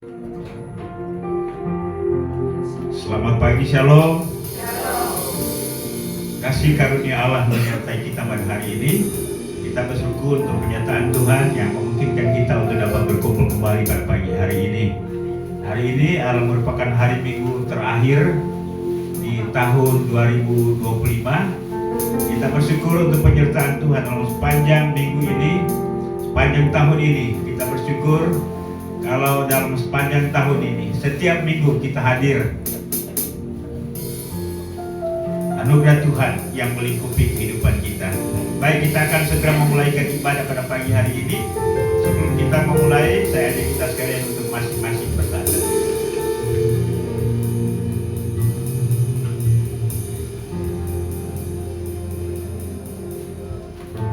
Selamat pagi, Shalom. Kasih karunia Allah menyertai kita pada hari ini. Kita bersyukur untuk pernyataan Tuhan yang memungkinkan kita untuk dapat berkumpul kembali pada pagi hari ini. Hari ini adalah merupakan hari Minggu terakhir di tahun 2025. Kita bersyukur untuk penyertaan Tuhan dalam sepanjang minggu ini, sepanjang tahun ini. Kita bersyukur kalau dalam sepanjang tahun ini, setiap minggu kita hadir. Anugerah Tuhan yang melingkupi kehidupan kita. Baik, kita akan segera memulaikan ibadah pada pagi hari ini. Sebelum kita memulai, saya ajak kita sekalian untuk masing-masing bersandar.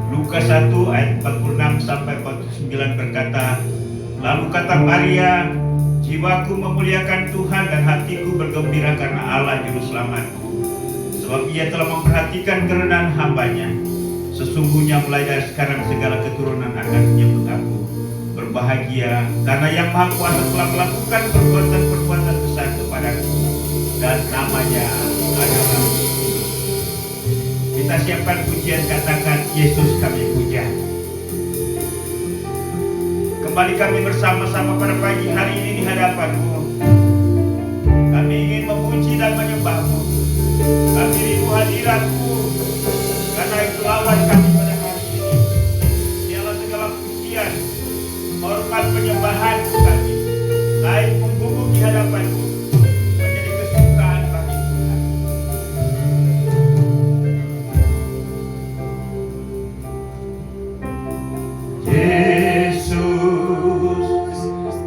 Lukas 1 ayat 46 sampai 49 berkata, lalu kata Maria, jiwaku memuliakan Tuhan dan hatiku bergembira karena Allah Juru Selamatku. Sebab ia telah memperhatikan kerendahan hambanya. Sesungguhnya mulai dari sekarang segala keturunan akan menyebut aku berbahagia, karena yang Maha Kuasa telah melakukan perbuatan-perbuatan besar kepadaku, dan namanya adalah. Kita siapkan pujian, katakan Yesus kami puja. Kembali kami bersama-sama pada pagi hari ini di hadapan-Mu. Kami ingin memuji dan menyembah-Mu. Kami rindu hadirat-Mu, karena itu lawan kami pada hari ini. Dialah segala pujian, hormat, penyembahan kami, naik mengguguk di hadapan-Mu, menjadi kesukaan bagi Tuhan. Yesus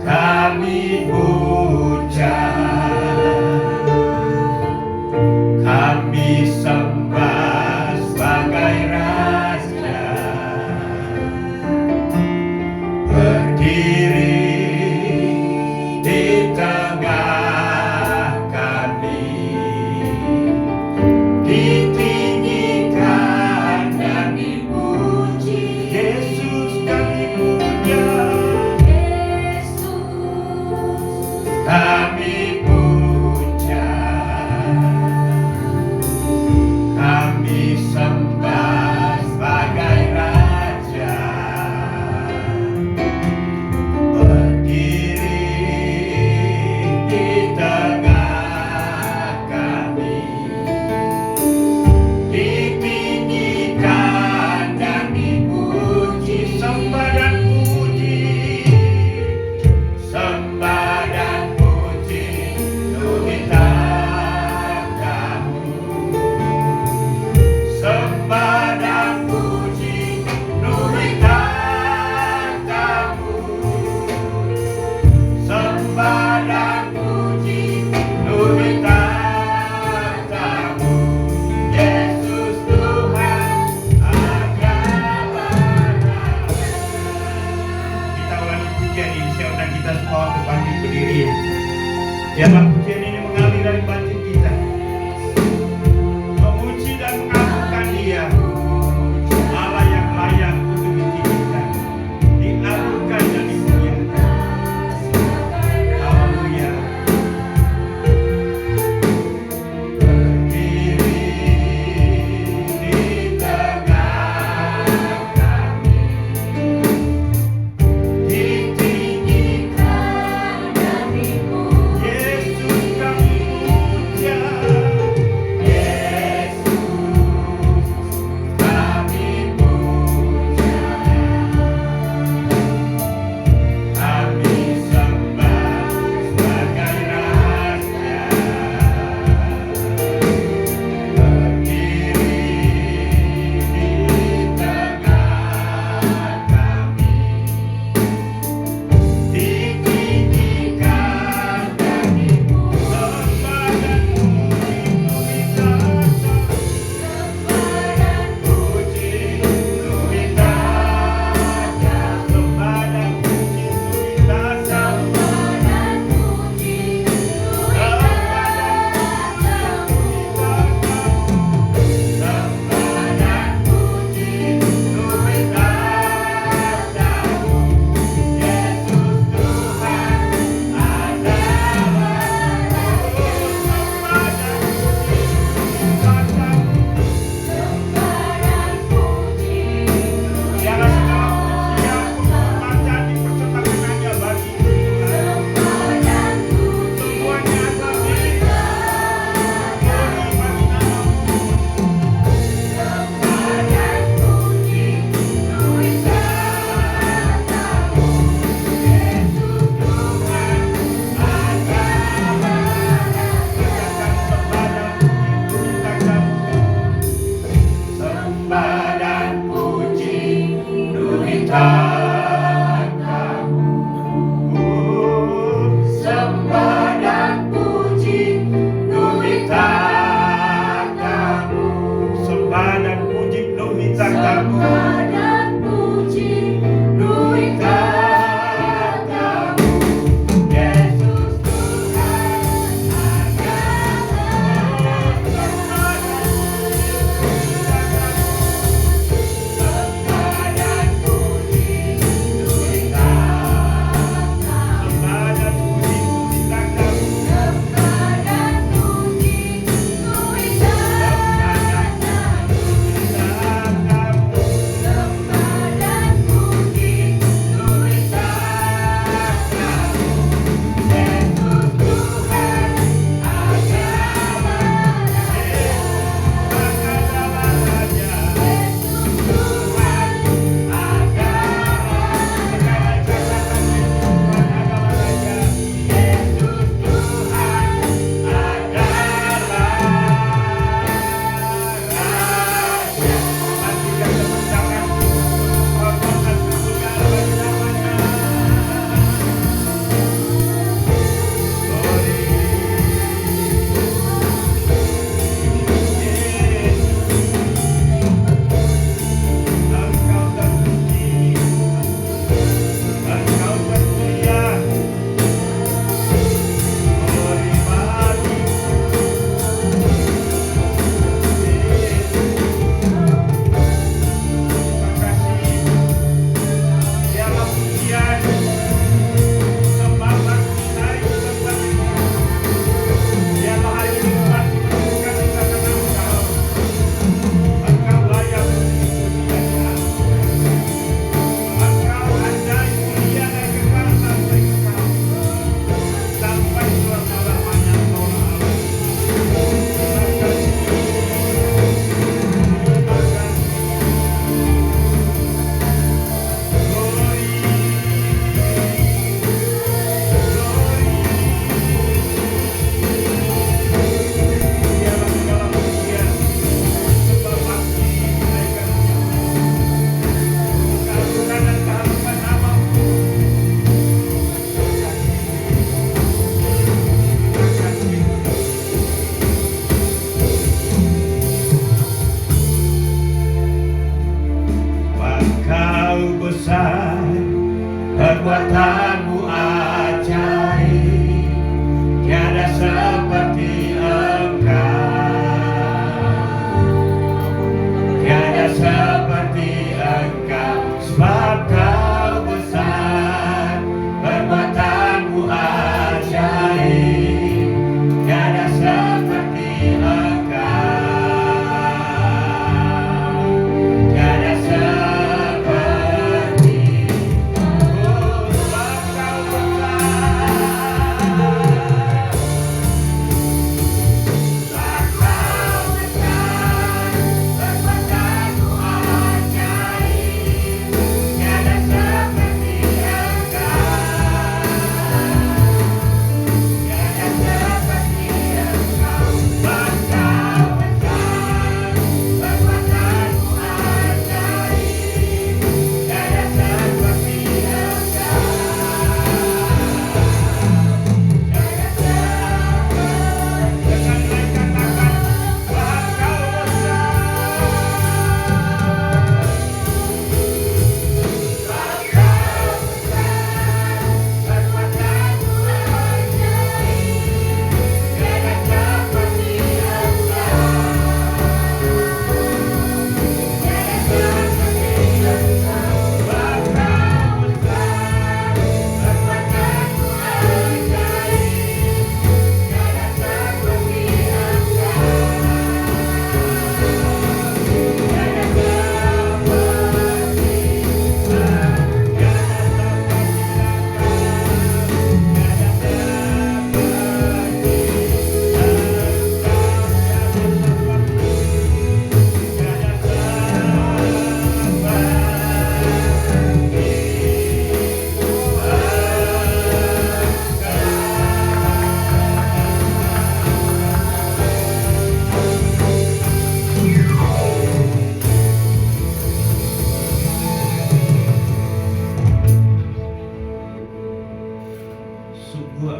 kami puja, kami sembah sebagai Raja, berdiri di tengah kami, ditinggikan dan dipuji. Yesus kami puja, Yesus kami puja, kami sembah sebagai Raja, berdiri di tengah kami, ditinggikan dan dipuji. Sembah dan puji, sembah dan puji, nuhita kamu. Sembah dan puji, nuhita kamu. Sembah dan puji, nuhita kamu. Yesus Tuhan agama. Kita ulangi pujian ini. Saya undang kita semua untuk bangkit berdiri. Biarlah pujian ini mengalir dari batin kita, memuji dan mengagungkan Dia, Allah yang layak untuk ditinggikan, diagungkan dan dimuliakan. Haleluya. Berdiri di tengah kami, ditinggikan dan dipuji. Yesus tatamu. Sembah dan puji Nuhi tatamu. Sembah dan puji Nuhi tatamu. Sembah dan puji Nuhi tatamu. Yesus Tuhan agama. Sembah dan puji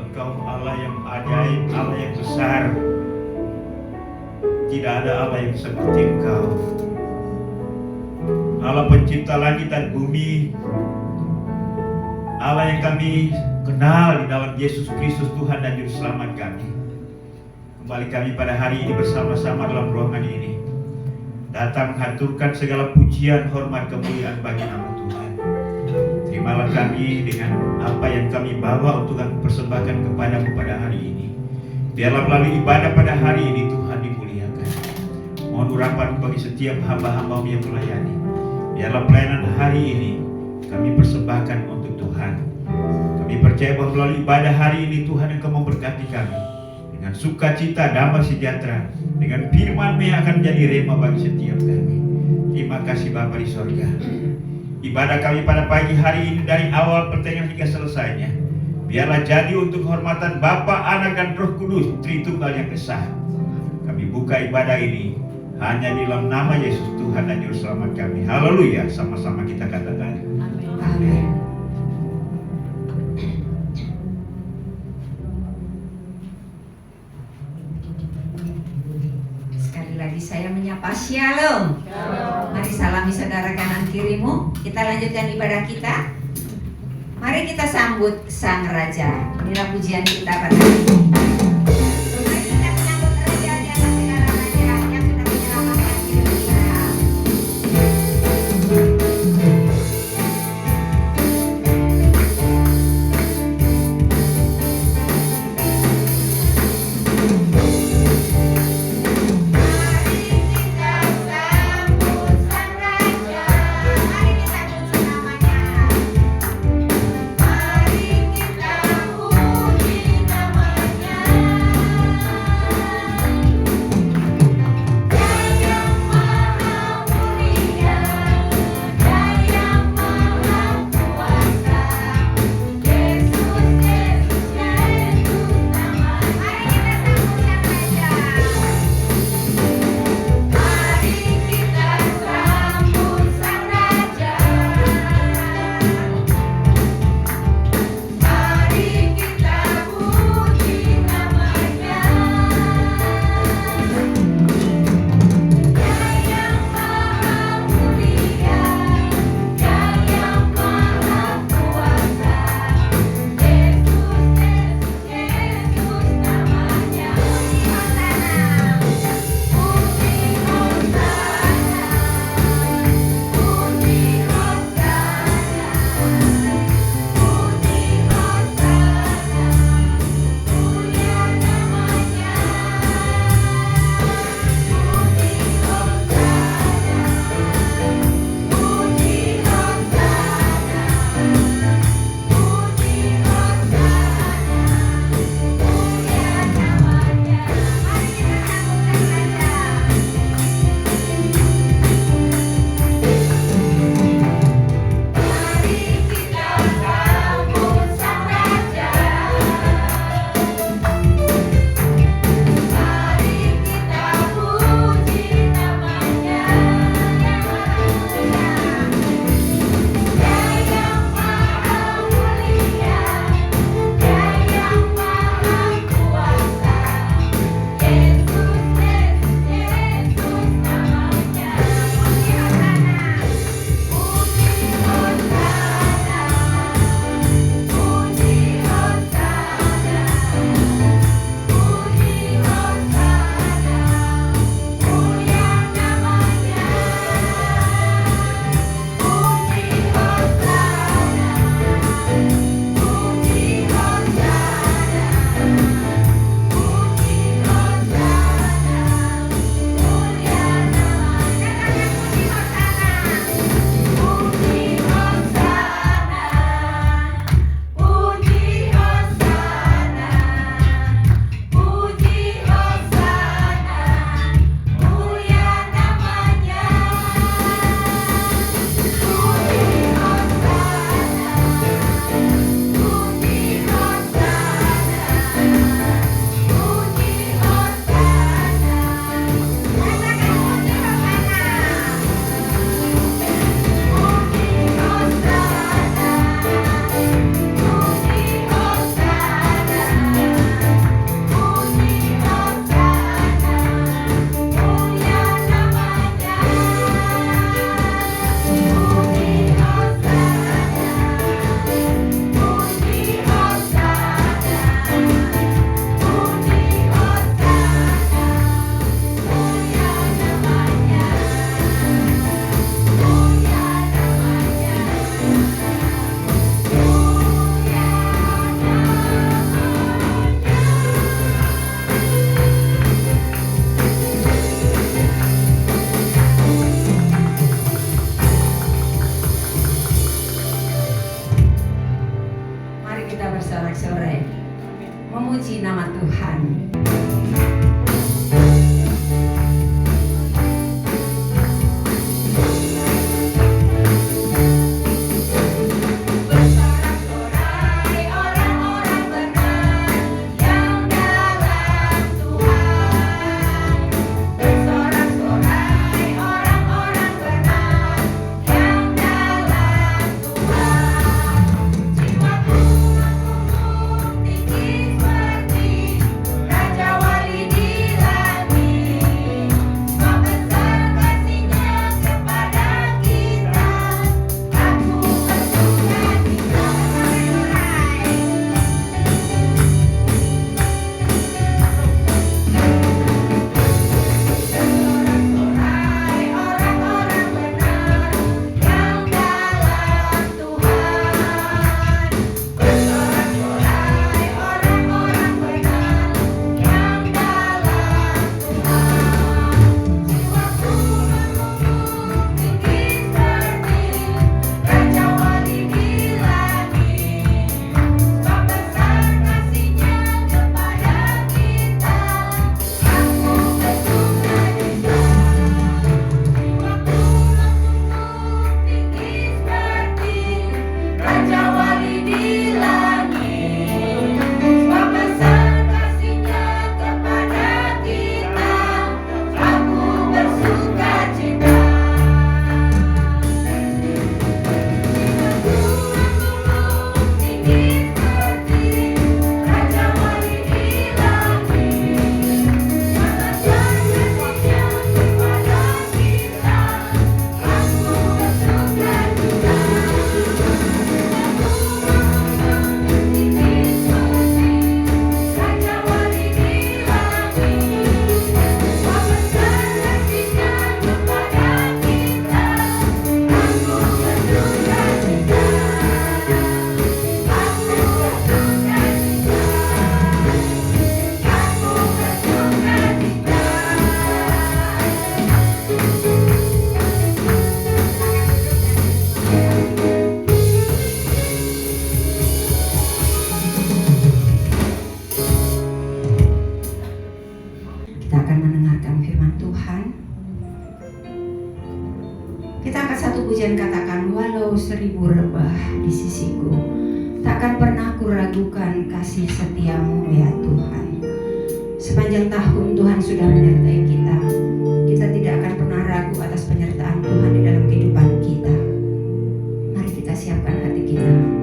Engkau Allah yang ajaib, Allah yang besar. Tidak ada Allah yang seperti Engkau. Allah pencipta langit dan bumi, Allah yang kami kenal di dalam Yesus Kristus Tuhan dan Juru Selamat kami. Kembali kami pada hari ini bersama-sama dalam ruangan ini, datang menghaturkan segala pujian, hormat, kemuliaan bagi nama Tuhan. Terimalah kami dengan apa yang kami bawa untuk kami persembahkan kepadamu pada hari ini. Biarlah melalui ibadah pada hari ini Tuhan dimuliakan. Mohon urapan bagi setiap hamba-hambamu yang melayani. Biarlah pelayanan hari ini kami persembahkan untuk Tuhan. Kami percaya bahwa melalui ibadah hari ini Tuhan Engkau memberkati kami dengan sukacita, damai sejahtera, dengan firman-Mu yang akan menjadi rema bagi setiap kami. Terima kasih Bapa di sorga. Ibadah kami pada pagi hari ini dari awal pertengahan hingga selesainya, biarlah jadi untuk kehormatan Bapa, Anak dan Roh Kudus, Tritunggal yang Esa. Kami buka ibadah ini hanya di dalam nama Yesus Tuhan dan Juru Selamat kami. Haleluya, sama-sama kita katakan. Amin. Sekali lagi saya menyapa Shalom. Mari salami saudara kanan kirimu. Kita lanjutkan ibadah kita. Mari kita sambut Sang Raja. Inilah pujian kita pada hari ini. Mari kita menyambut Raja di atas segala raja yang sudah menyelamatkan hidup kita. Mari kita sorak-sorai memuji nama Tuhan. Kita akan mendengarkan firman Tuhan. Kita angkat satu pujian, katakan, walau 1000 rebah di sisiku, takkan pernah kuragukan kasih setiamu ya Tuhan. Sepanjang tahun Tuhan sudah menyertai kita. Kita tidak akan pernah ragu atas penyertaan Tuhan di dalam kehidupan kita. Mari kita siapkan hati kita.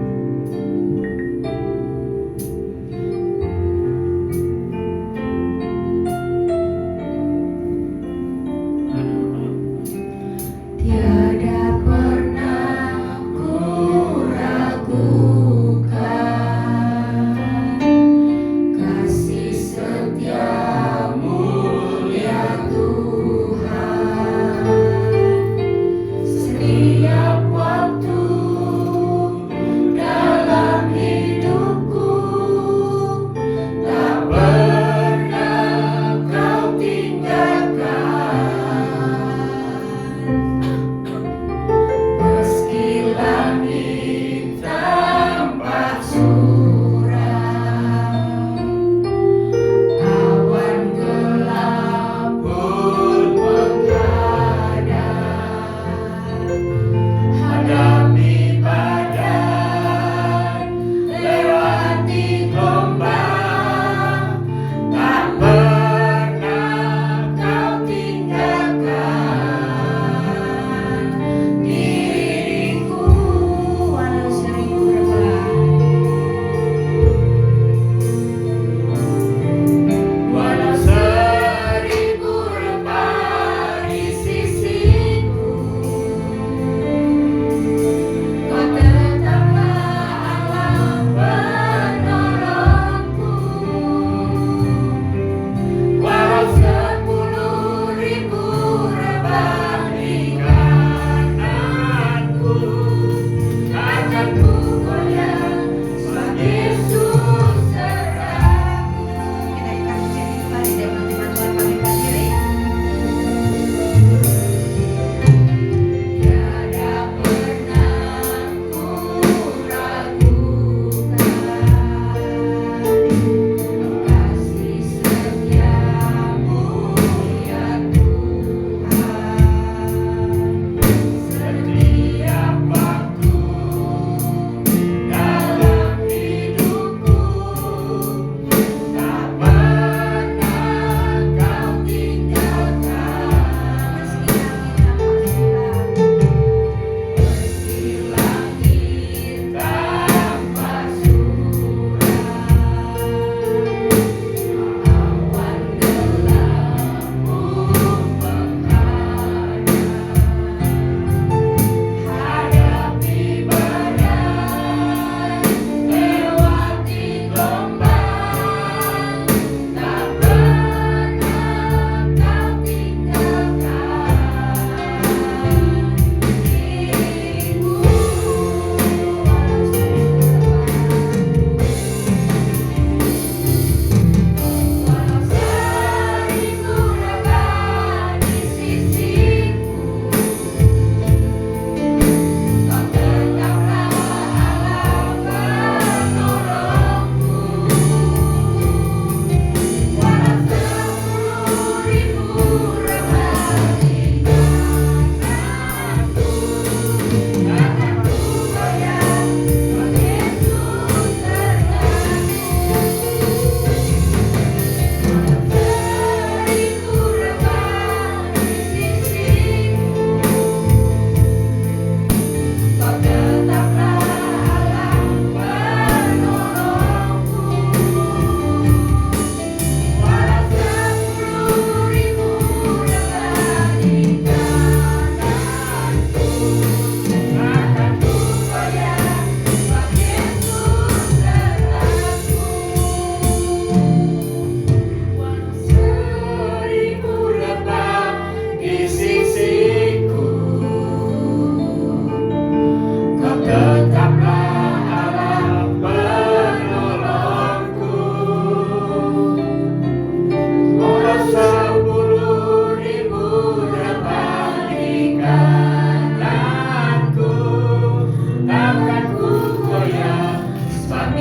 Setiap waktu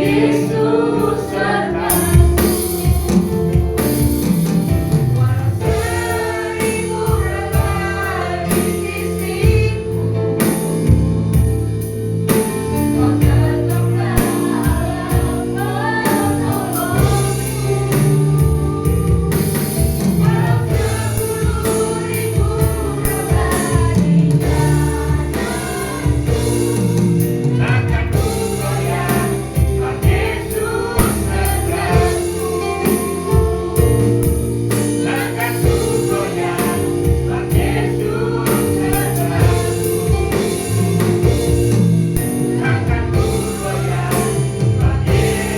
Yesus sertaku. Walau seribu rebah di sisiku, Kau tetaplah Allah penolongku. Walau 10.000 rebah di kananku, takkan ku goyah, sebab Yesus sertaku. Takkan ku goyah, sebab Yesus sertaku. Takkan ku goyah, sebab Yesus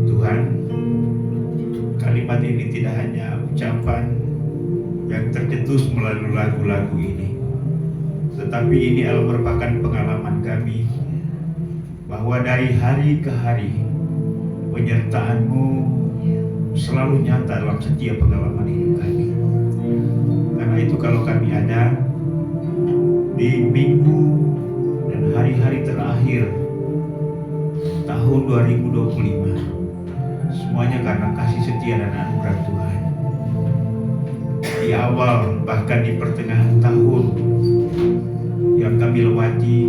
Tuhan, kalimat ini tidak hanya ucapan yang tercetus melalui lagu-lagu ini, tetapi ini adalah merupakan pengalaman kami bahwa dari hari ke hari penyertaan-Mu selalu nyata dalam setiap pengalaman hidup kami. Karena itu kalau kami ada di minggu dan hari-hari terakhir tahun 2025, semuanya karena kasih setia dan anugerah Tuhan. Di awal bahkan di pertengahan tahun yang kami lewati,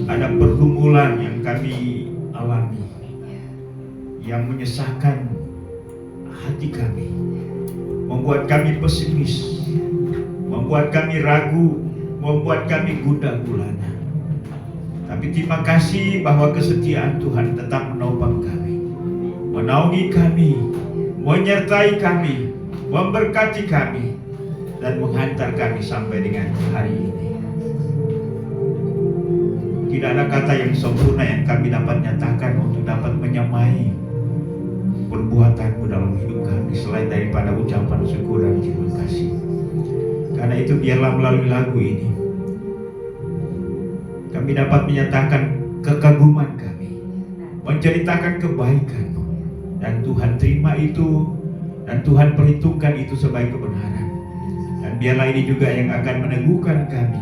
ada pergumulan yang kami alami yang menyesakkan hati kami, membuat kami pesimis, membuat kami ragu, membuat kami gundah gulana. Tapi terima kasih bahwa kesetiaan Tuhan tetap menopang kami, menaungi kami, menyertai kami, memberkati kami, dan menghantar kami sampai dengan hari ini. Tidak ada kata yang sempurna yang kami dapat nyatakan untuk dapat menyamai perbuatan-Mu dalam hidup kami selain daripada ucapan syukur dan terima kasih. Karena itu biarlah melalui lagu ini kami dapat menyatakan kekaguman kami, menceritakan kebaikan-Mu, dan Tuhan terima itu dan Tuhan perhitungkan itu sebagai kebenaran. Dan biarlah ini juga yang akan meneguhkan kami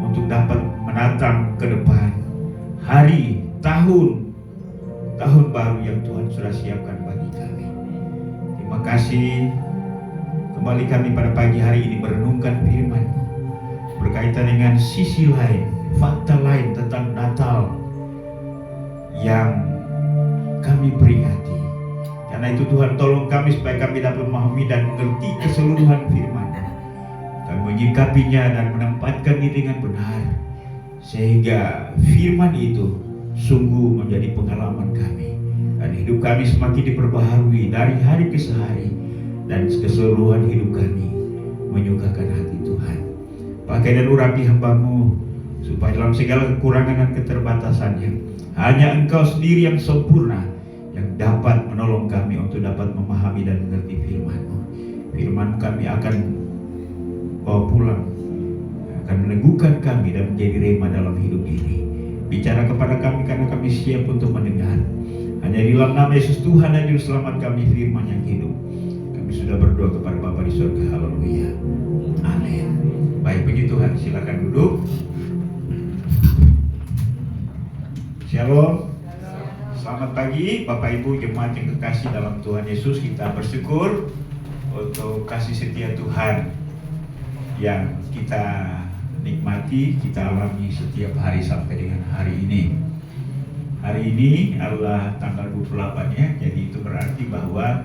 untuk dapat menatang ke depan hari, tahun baru yang Tuhan sudah siapkan bagi kami. Terima kasih. Kembali kami pada pagi hari ini merenungkan firman-Mu berkaitan dengan sisi lain, fakta lain tentang Natal yang kami peringati. Karena itu Tuhan tolong kami supaya kami dapat memahami dan mengerti keseluruhan firman-Mu. Kami menyikapinya dan menempatkan diri dengan benar, sehingga firman itu sungguh menjadi pengalaman kami, dan hidup kami semakin diperbaharui dari hari ke hari, dan keseluruhan hidup kami menyukakan hati Tuhan. Pakai dan urapi hamba-Mu, supaya dalam segala kekurangan dan keterbatasannya hanya Engkau sendiri yang sempurna yang dapat menolong kami untuk dapat memahami dan mengerti firman-Mu. Firman kami akan bawa pulang, akan meneguhkan kami dan menjadi rema dalam hidup ini. Bicara kepada kami karena kami siap untuk mendengar. Hanya di dalam nama Yesus Tuhan dan Juru Selamat kami, firman yang hidup. Kami sudah berdoa kepada Bapa di surga. Haleluya. Amin. Baik, puji Tuhan, silakan duduk. Shalom. Selamat pagi Bapak Ibu jemaat yang kekasih dalam Tuhan Yesus. Kita bersyukur untuk kasih setia Tuhan yang kita nikmati, kita alami setiap hari sampai dengan hari ini. Hari ini adalah tanggal 28-nya, jadi itu berarti bahwa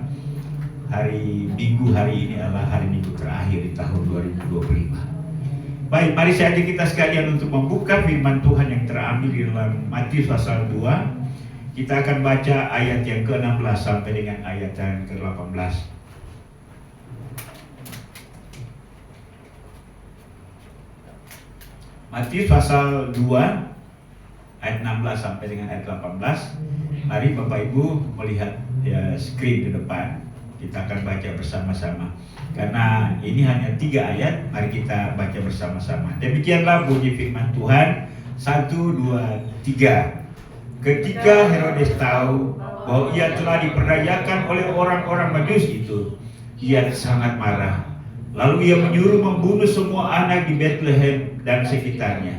hari Minggu hari ini adalah hari Minggu terakhir di tahun 2025. Baik, mari saya ajak kita sekalian untuk membuka firman Tuhan yang terambil di dalam Matius pasal 2. Kita akan baca ayat yang ke-16 sampai dengan ayat yang ke-18. Matius pasal 2 ayat 16 sampai dengan ayat 18. Mari Bapak Ibu melihat screen di depan. Kita akan baca bersama-sama. Karena ini hanya 3 ayat, mari kita baca bersama-sama. Demikianlah bunyi firman Tuhan. 1, 2, 3. Ketika Herodes tahu bahwa ia telah diperdayakan oleh orang-orang Majus itu, ia sangat marah. Lalu ia menyuruh membunuh semua anak di Bethlehem dan sekitarnya,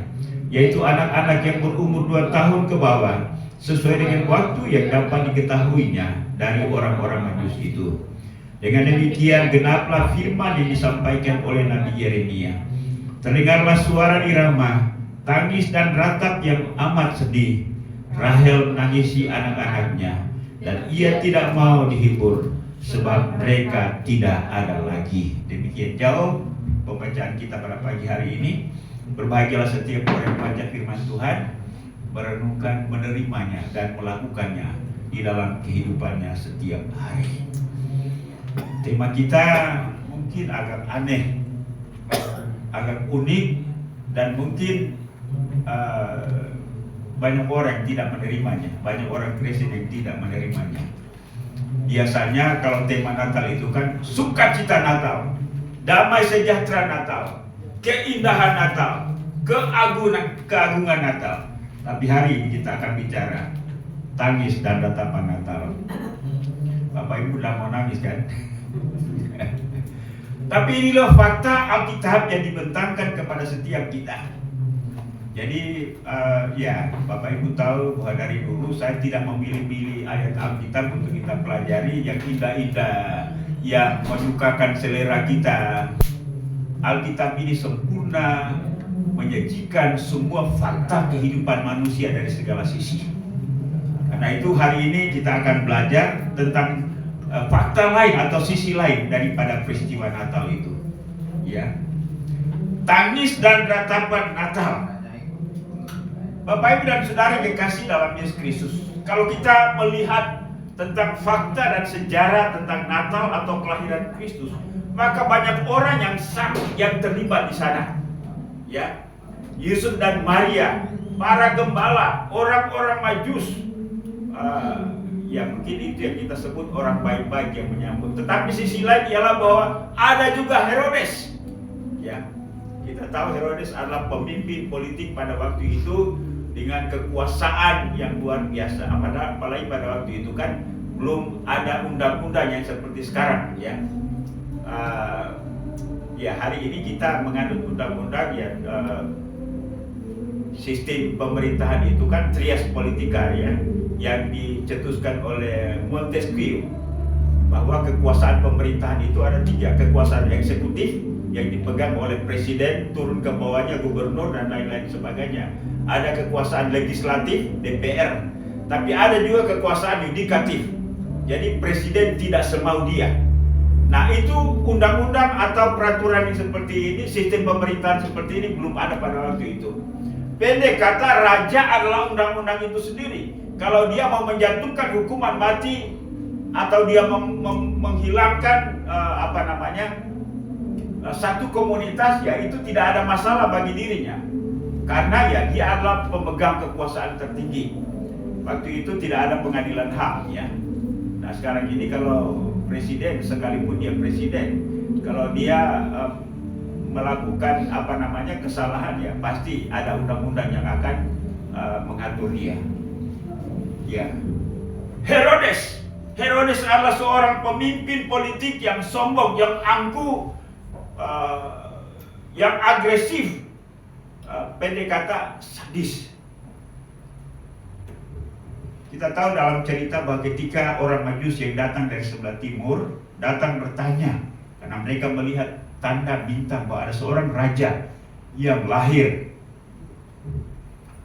yaitu anak-anak yang berumur 2 tahun ke bawah, sesuai dengan waktu yang dapat diketahuinya dari orang-orang Majus itu. Dengan demikian genaplah firman yang disampaikan oleh Nabi Yeremia. Terdengarlah suara di Ramah, tangis dan ratap yang amat sedih. Rahel menangisi anak-anaknya, dan ia tidak mau dihibur, sebab mereka tidak ada lagi. Demikian jauh pembacaan kita pada pagi hari ini. Berbahagialah setiap orang yang membaca firman Tuhan, merenungkan, menerimanya, dan melakukannya di dalam kehidupannya setiap hari. Tema kita mungkin agak aneh, agak unik, dan mungkin banyak orang yang tidak menerimanya, banyak orang Kristen yang tidak menerimanya. Biasanya kalau tema Natal itu kan sukacita Natal, damai sejahtera Natal, keindahan Natal, keagungan Natal. Tapi hari ini kita akan bicara tangis dan ratapan Natal. Bapak Ibu udah mau nangis kan? Tapi inilah fakta Alkitab yang dibentangkan kepada setiap kita. Jadi ya Bapak Ibu tahu bahwa dari dulu saya tidak memilih-milih ayat Alkitab untuk kita pelajari yang indah-indah, yang menyukakan selera kita. Alkitab ini sempurna, menyajikan semua fakta kehidupan manusia dari segala sisi. Karena itu hari ini kita akan belajar tentang fakta lain atau sisi lain daripada peristiwa Natal itu. Ya, tangis dan ratapan Natal. Bapak Ibu dan Saudara yang kekasih dalam Yesus Kristus, kalau kita melihat tentang fakta dan sejarah tentang Natal atau kelahiran Kristus, maka banyak orang yang terlibat di sana. Ya, Yusuf dan Maria, para gembala, orang-orang Majus, ya mungkin itu yang kita sebut orang baik-baik yang menyambut. Tetapi sisi lain ialah bahwa ada juga Herodes. Ya, kita tahu Herodes adalah pemimpin politik pada waktu itu dengan kekuasaan yang luar biasa. Apalagi pada waktu itu kan belum ada undang-undang yang seperti sekarang. Ya, ya hari ini kita menganut undang-undang yang sistem pemerintahan itu kan trias politika, ya, yang dicetuskan oleh Montesquieu, bahwa kekuasaan pemerintahan itu ada 3, kekuasaan eksekutif yang dipegang oleh presiden, turun ke bawahnya gubernur dan lain-lain sebagainya. Ada kekuasaan legislatif, DPR, tapi ada juga kekuasaan yudikatif. Jadi presiden tidak semau dia. Nah, itu undang-undang atau peraturan yang seperti ini, sistem pemerintahan seperti ini belum ada pada waktu itu. Pendek kata, raja adalah undang-undang itu sendiri. Kalau dia mau menjatuhkan hukuman mati atau dia menghilangkan satu komunitas, ya itu tidak ada masalah bagi dirinya, karena ya dia adalah pemegang kekuasaan tertinggi. Waktu itu tidak ada pengadilan HAM, ya. Nah sekarang ini kalau presiden, sekalipun dia presiden, kalau dia melakukan kesalahan, ya pasti ada undang-undang yang akan mengatur dia. Ya, Herodes adalah seorang pemimpin politik yang sombong, yang angkuh, yang agresif, pendek kata sadis. Kita tahu dalam cerita bahwa ketika orang Majus yang datang dari sebelah timur datang bertanya, karena mereka melihat tanda bintang bahwa ada seorang raja yang lahir,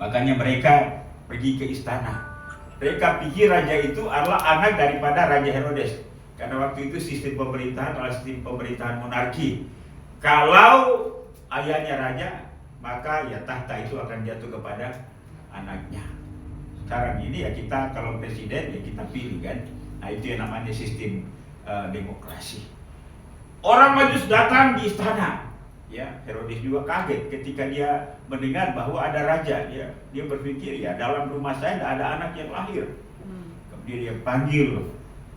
makanya mereka pergi ke istana. Mereka pikir raja itu adalah anak daripada Raja Herodes, karena waktu itu sistem pemerintahan adalah sistem pemerintahan monarki. Kalau ayahnya raja, maka ya tahta itu akan jatuh kepada anaknya. Sekarang ini ya kita kalau presiden ya kita pilih kan. Nah itu yang namanya sistem demokrasi. Orang Majus datang di istana. Ya, Herodes juga kaget ketika dia mendengar bahwa ada raja. Dia berpikir ya dalam rumah saya tidak ada anak yang lahir. Kemudian dia panggil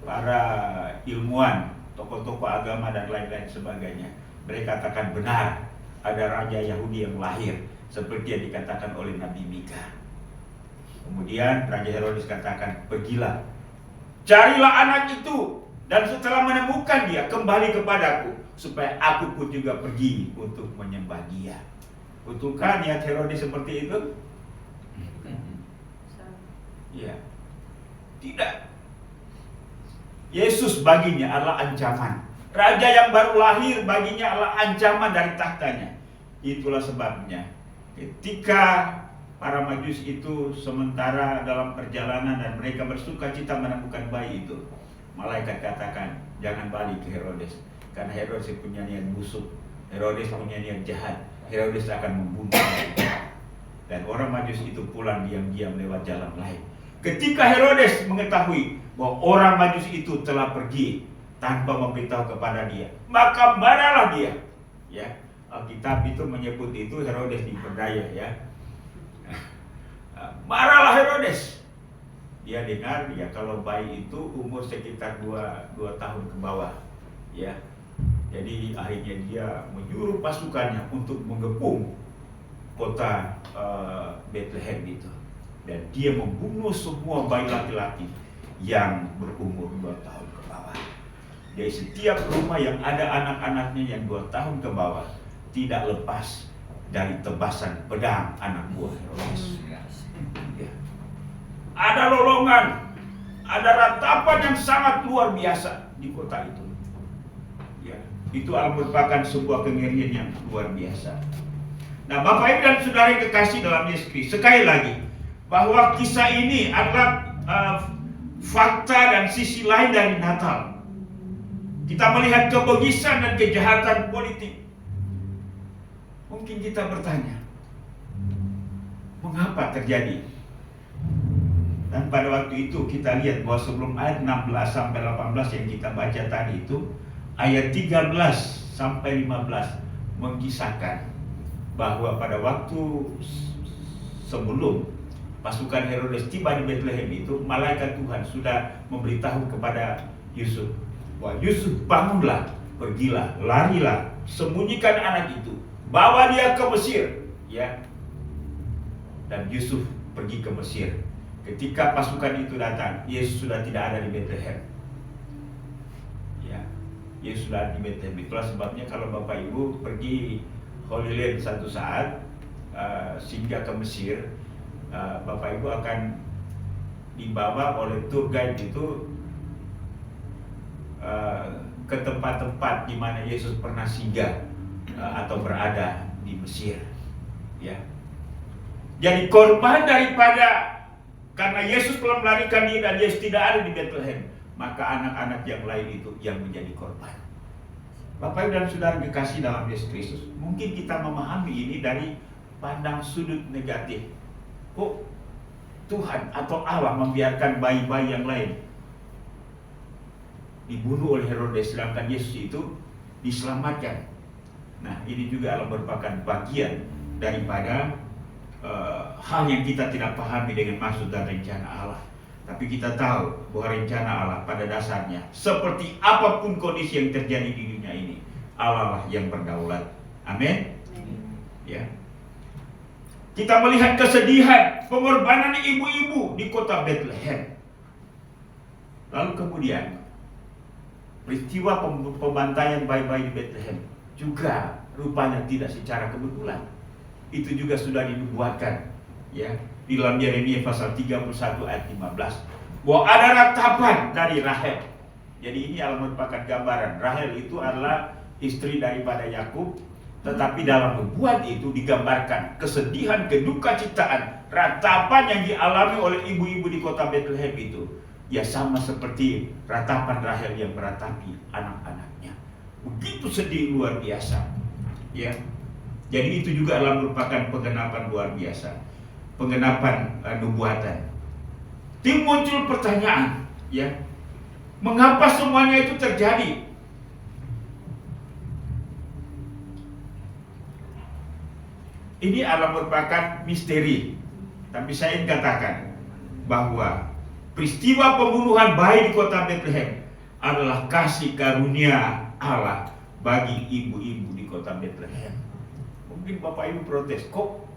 para ilmuwan, tokoh-tokoh agama dan lain-lain sebagainya. Mereka katakan benar ada raja Yahudi yang lahir seperti yang dikatakan oleh Nabi Mika. Kemudian Raja Herodes katakan, pergilah, carilah anak itu, dan setelah menemukan dia, kembali kepadaku, supaya aku pun juga pergi untuk menyembah dia. Betulkah niat Herodes seperti itu? Ya, tidak. Yesus baginya adalah ancaman. Raja yang baru lahir baginya adalah ancaman dari tahtanya. Itulah sebabnya ketika para majus itu sementara dalam perjalanan dan mereka bersukacita menemukan bayi itu, malaikat katakan, jangan balik ke Herodes, karena Herodes punya niat busuk, Herodes punya niat jahat, Herodes akan membunuh. Dan orang majus itu pulang diam-diam lewat jalan lain. Ketika Herodes mengetahui bahwa orang majus itu telah pergi tanpa memberitahu kepada dia, maka marahlah dia. Ya, Alkitab itu menyebut itu Herodes diperdaya, ya. Marahlah Herodes. Dia dengar ya kalau bayi itu umur sekitar 2 tahun ke bawah, ya. Jadi akhirnya dia menyuruh pasukannya untuk mengepung kota Bethlehem itu, dan dia membunuh semua bayi laki-laki yang berumur 2 tahun ke bawah. Dari setiap rumah yang ada anak-anaknya yang 2 tahun ke bawah tidak lepas dari tebasan pedang anak buah Herodes. Ya. Ada lolongan, ada ratapan yang sangat luar biasa di kota itu. Ya, itu merupakan sebuah kengerian yang luar biasa. Nah, Bapak Ibu dan Saudara yang kekasih dalam Yesus Kristus, sekali lagi bahwa kisah ini adalah fakta dan sisi lain dari Natal. Kita melihat kebegisan dan kejahatan politik. Mungkin kita bertanya, mengapa terjadi? Dan pada waktu itu kita lihat bahwa sebelum ayat 16 sampai 18 yang kita baca tadi itu, ayat 13 sampai 15 mengisahkan bahwa pada waktu sebelum pasukan Herodes tiba di Bethlehem itu, malaikat Tuhan sudah memberitahu kepada Yusuf bahwa Yusuf, bangunlah, pergilah, larilah, sembunyikan anak itu, bawa dia ke Mesir, ya. Dan Yusuf pergi ke Mesir. Ketika pasukan itu datang, Yesus sudah tidak ada di Bethlehem. Ya, Yesus sudah ada di Bethlehem. Itulah sebabnya kalau Bapak Ibu pergi Holy Land satu saat, singgah ke Mesir, Bapak Ibu akan dibawa oleh tour guide itu ke tempat-tempat di mana Yesus pernah singgah atau berada di Mesir. Ya. Jadi korban daripada, karena Yesus telah melarikan diri dan Yesus tidak ada di Bethlehem, maka anak-anak yang lain itu yang menjadi korban. Bapak Ibu dan Saudara dikasih dalam Yesus Kristus, mungkin kita memahami ini dari pandang sudut negatif. Kok Tuhan atau Allah membiarkan bayi-bayi yang lain dibunuh oleh Herodes, sedangkan Yesus itu diselamatkan? Nah, ini juga merupakan bagian daripada hal yang kita tidak pahami dengan maksud dan rencana Allah. Tapi kita tahu bahwa rencana Allah pada dasarnya, seperti apapun kondisi yang terjadi di dunia ini, Allah lah yang berdaulat. Amin. Ya. Kita melihat kesedihan, pengorbanan ibu-ibu di kota Bethlehem. Lalu kemudian peristiwa pembantaian bayi-bayi di Bethlehem juga rupanya tidak secara kebetulan. Itu juga sudah dinubuatkan, ya, di dalam Yeremia pasal 31 ayat 15, bahwa ada ratapan dari Rahel. Jadi ini adalah merupakan gambaran. Rahel itu adalah istri daripada Yakub, tetapi dalam nubuat itu digambarkan kesedihan, kedukacitaan, ratapan yang dialami oleh ibu-ibu di kota Bethlehem itu, ya sama seperti ratapan Rahel yang meratapi anak-anaknya. Begitu sedih luar biasa, ya. Jadi itu juga adalah merupakan penggenapan luar biasa, penggenapan nubuatan. Tim muncul pertanyaan, ya, mengapa semuanya itu terjadi? Ini adalah merupakan misteri. Tapi saya ingin katakan bahwa peristiwa pembunuhan bayi di kota Bethlehem adalah kasih karunia Allah bagi ibu-ibu di kota Bethlehem. Mungkin Bapak Ibu protes, kok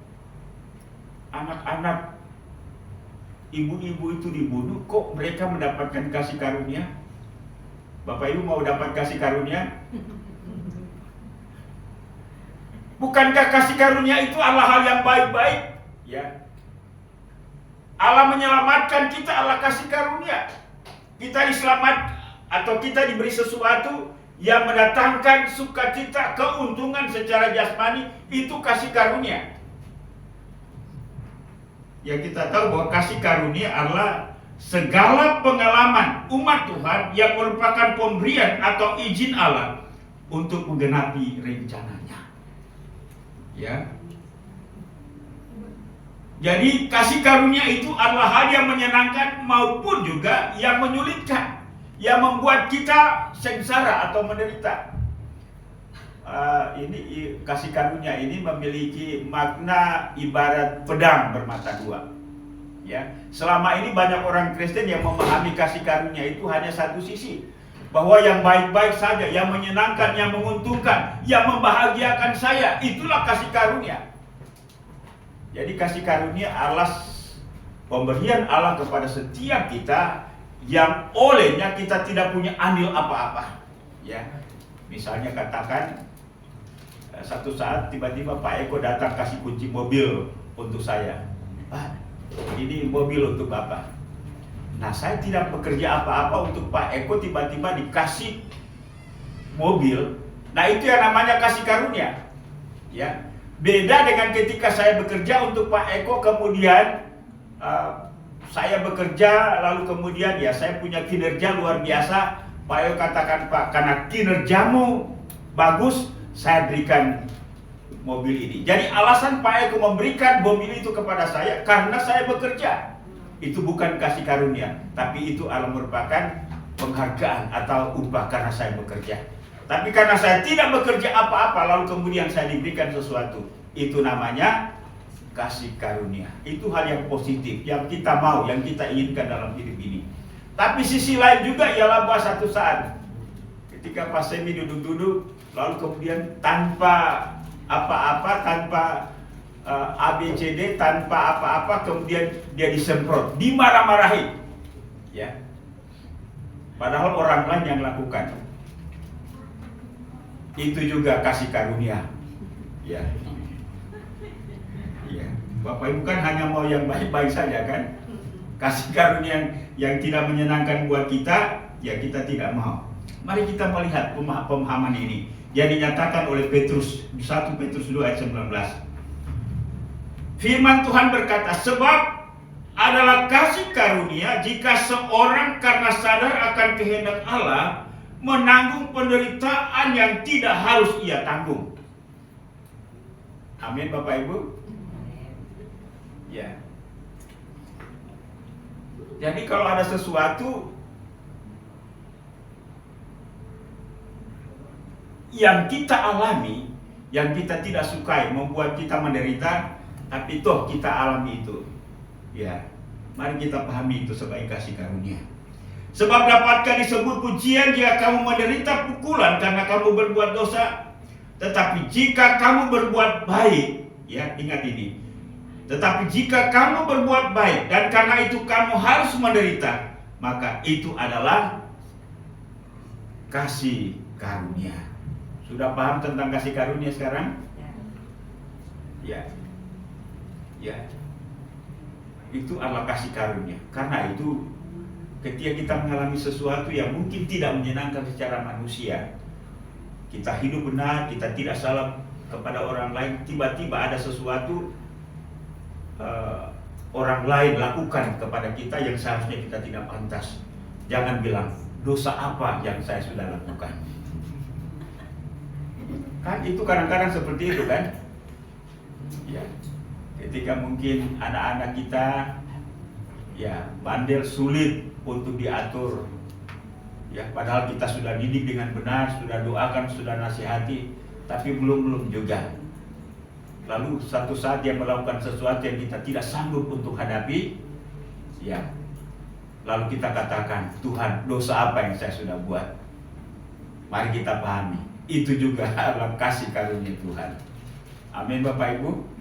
anak-anak ibu-ibu itu dibunuh, kok mereka mendapatkan kasih karunia? Bapak Ibu mau dapat kasih karunia? Bukankah kasih karunia itu adalah hal yang baik-baik? Ya. Allah menyelamatkan kita, Allah kasih karunia. Kita diselamat atau kita diberi sesuatu yang mendatangkan sukacita, keuntungan secara jasmani, itu kasih karunia. Ya, kita tahu bahwa kasih karunia adalah segala pengalaman umat Tuhan yang merupakan pemberian atau izin Allah untuk menggenapi rencananya. Ya. Jadi kasih karunia itu adalah hal yang menyenangkan maupun juga yang menyulitkan, yang membuat kita sengsara atau menderita. Ini kasih karunia ini memiliki makna ibarat pedang bermata dua. Ya, selama ini banyak orang Kristen yang memahami kasih karunia itu hanya satu sisi, bahwa yang baik-baik saja, yang menyenangkan, yang menguntungkan, yang membahagiakan saya, itulah kasih karunia. Jadi kasih karunia adalah pemberian Allah kepada setiap kita yang olehnya kita tidak punya andil apa-apa. Ya, misalnya katakan satu saat tiba-tiba Pak Eko datang kasih kunci mobil untuk saya. Pak, ini mobil untuk Bapak. Nah, saya tidak bekerja apa-apa untuk Pak Eko tiba-tiba dikasih mobil. Nah, itu yang namanya kasih karunia. Ya. Beda dengan ketika saya bekerja untuk Pak Eko, kemudian saya bekerja lalu kemudian ya saya punya kinerja luar biasa. Pak Eko katakan, Pak, karena kinerjamu bagus, saya berikan mobil ini. Jadi alasan Pak Eko memberikan mobil itu kepada saya karena saya bekerja. Itu bukan kasih karunia, tapi itu adalah merupakan penghargaan atau upah karena saya bekerja. Tapi karena saya tidak bekerja apa-apa lalu kemudian saya diberikan sesuatu, itu namanya kasih karunia. Itu hal yang positif, yang kita mau, yang kita inginkan dalam hidup ini. Tapi sisi lain juga ialah bahwa satu saat ketika Pak Semi duduk-duduk lalu kemudian tanpa apa-apa, tanpa ABCD, tanpa apa-apa, kemudian dia disemprot, dimarah-marahi. Ya. Padahal orang lain yang lakukan. Itu juga kasih karunia. Ya. Ya. Bapak Ibu kan hanya mau yang baik-baik saja kan? Kasih karunia yang tidak menyenangkan buat kita, ya kita tidak mau. Mari kita melihat pemahaman ini yang dinyatakan oleh Petrus, 1 Petrus 2 ayat 19. Firman Tuhan berkata, sebab adalah kasih karunia jika seorang karena sadar akan kehendak Allah menanggung penderitaan yang tidak harus ia tanggung. Amin Bapak Ibu. Ya. Jadi kalau ada sesuatu yang kita alami, yang kita tidak sukai, membuat kita menderita, tapi toh kita alami itu. Ya, mari kita pahami itu sebagai kasih karunia. Sebab dapatkah disebut pujian jika kamu menderita pukulan karena kamu berbuat dosa? Tetapi jika kamu berbuat baik, ya ingat ini. Tetapi jika kamu berbuat baik dan karena itu kamu harus menderita, maka itu adalah kasih karunia. Sudah paham tentang kasih karunia sekarang? Ya. Ya. Itu adalah kasih karunia. Karena itu ketika kita mengalami sesuatu yang mungkin tidak menyenangkan secara manusia, kita hidup benar, kita tidak salah kepada orang lain, tiba-tiba ada sesuatu orang lain lakukan kepada kita yang seharusnya kita tidak pantas. Jangan bilang, dosa apa yang saya sudah lakukan? Kan itu kadang-kadang seperti itu kan? Ya. Ketika mungkin anak-anak kita ya bandel, sulit untuk diatur. Ya, padahal kita sudah didik dengan benar, sudah doakan, sudah nasihati, tapi belum juga. Lalu satu saat dia melakukan sesuatu yang kita tidak sanggup untuk hadapi, ya. Lalu kita katakan, Tuhan, dosa apa yang saya sudah buat? Mari kita pahami, itu juga adalah kasih karunia Tuhan. Amin Bapak Ibu.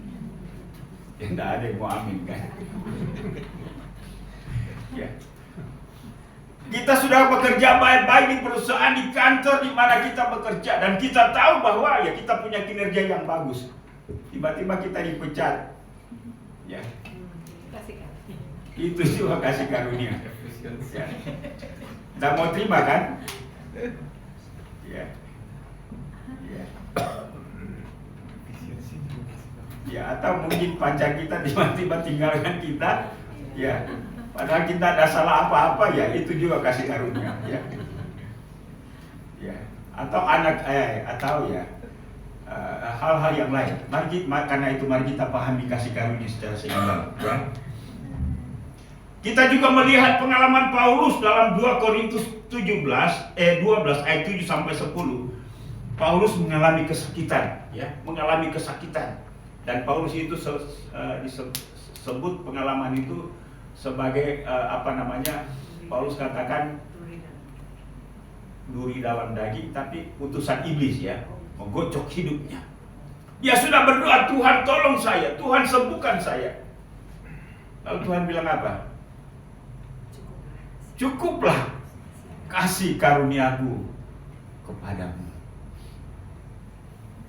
Ya tidak ada yang mau amin kan? Ya. Kita sudah bekerja baik-baik di perusahaan, di kantor di mana kita bekerja, dan kita tahu bahwa ya kita punya kinerja yang bagus. Tiba-tiba kita dipecat. Ya. Itu juga kasih karunia. Ya. Nggak mau terima kan? Ya. Ya. Ya, atau mungkin pacar kita tiba-tiba tinggalkan kita. Ya. Padahal kita tidak salah apa-apa, ya itu juga kasih karunia, ya. Ya. Atau anak atau ya hal-hal yang lain. Karena itu mari kita pahami kasih karunia secara seimbang, ya. Kita juga melihat pengalaman Paulus dalam 2 Korintus 12 ayat 7 sampai 10. Paulus mengalami kesakitan, ya, mengalami kesakitan. Dan Paulus itu disebut pengalaman itu sebagai Paulus katakan duri dalam daging, tapi utusan iblis, ya, menggocok hidupnya. Dia sudah berdoa, Tuhan tolong saya, Tuhan sembuhkan saya. Lalu Tuhan bilang apa? Cukuplah kasih karuniaku kepadamu.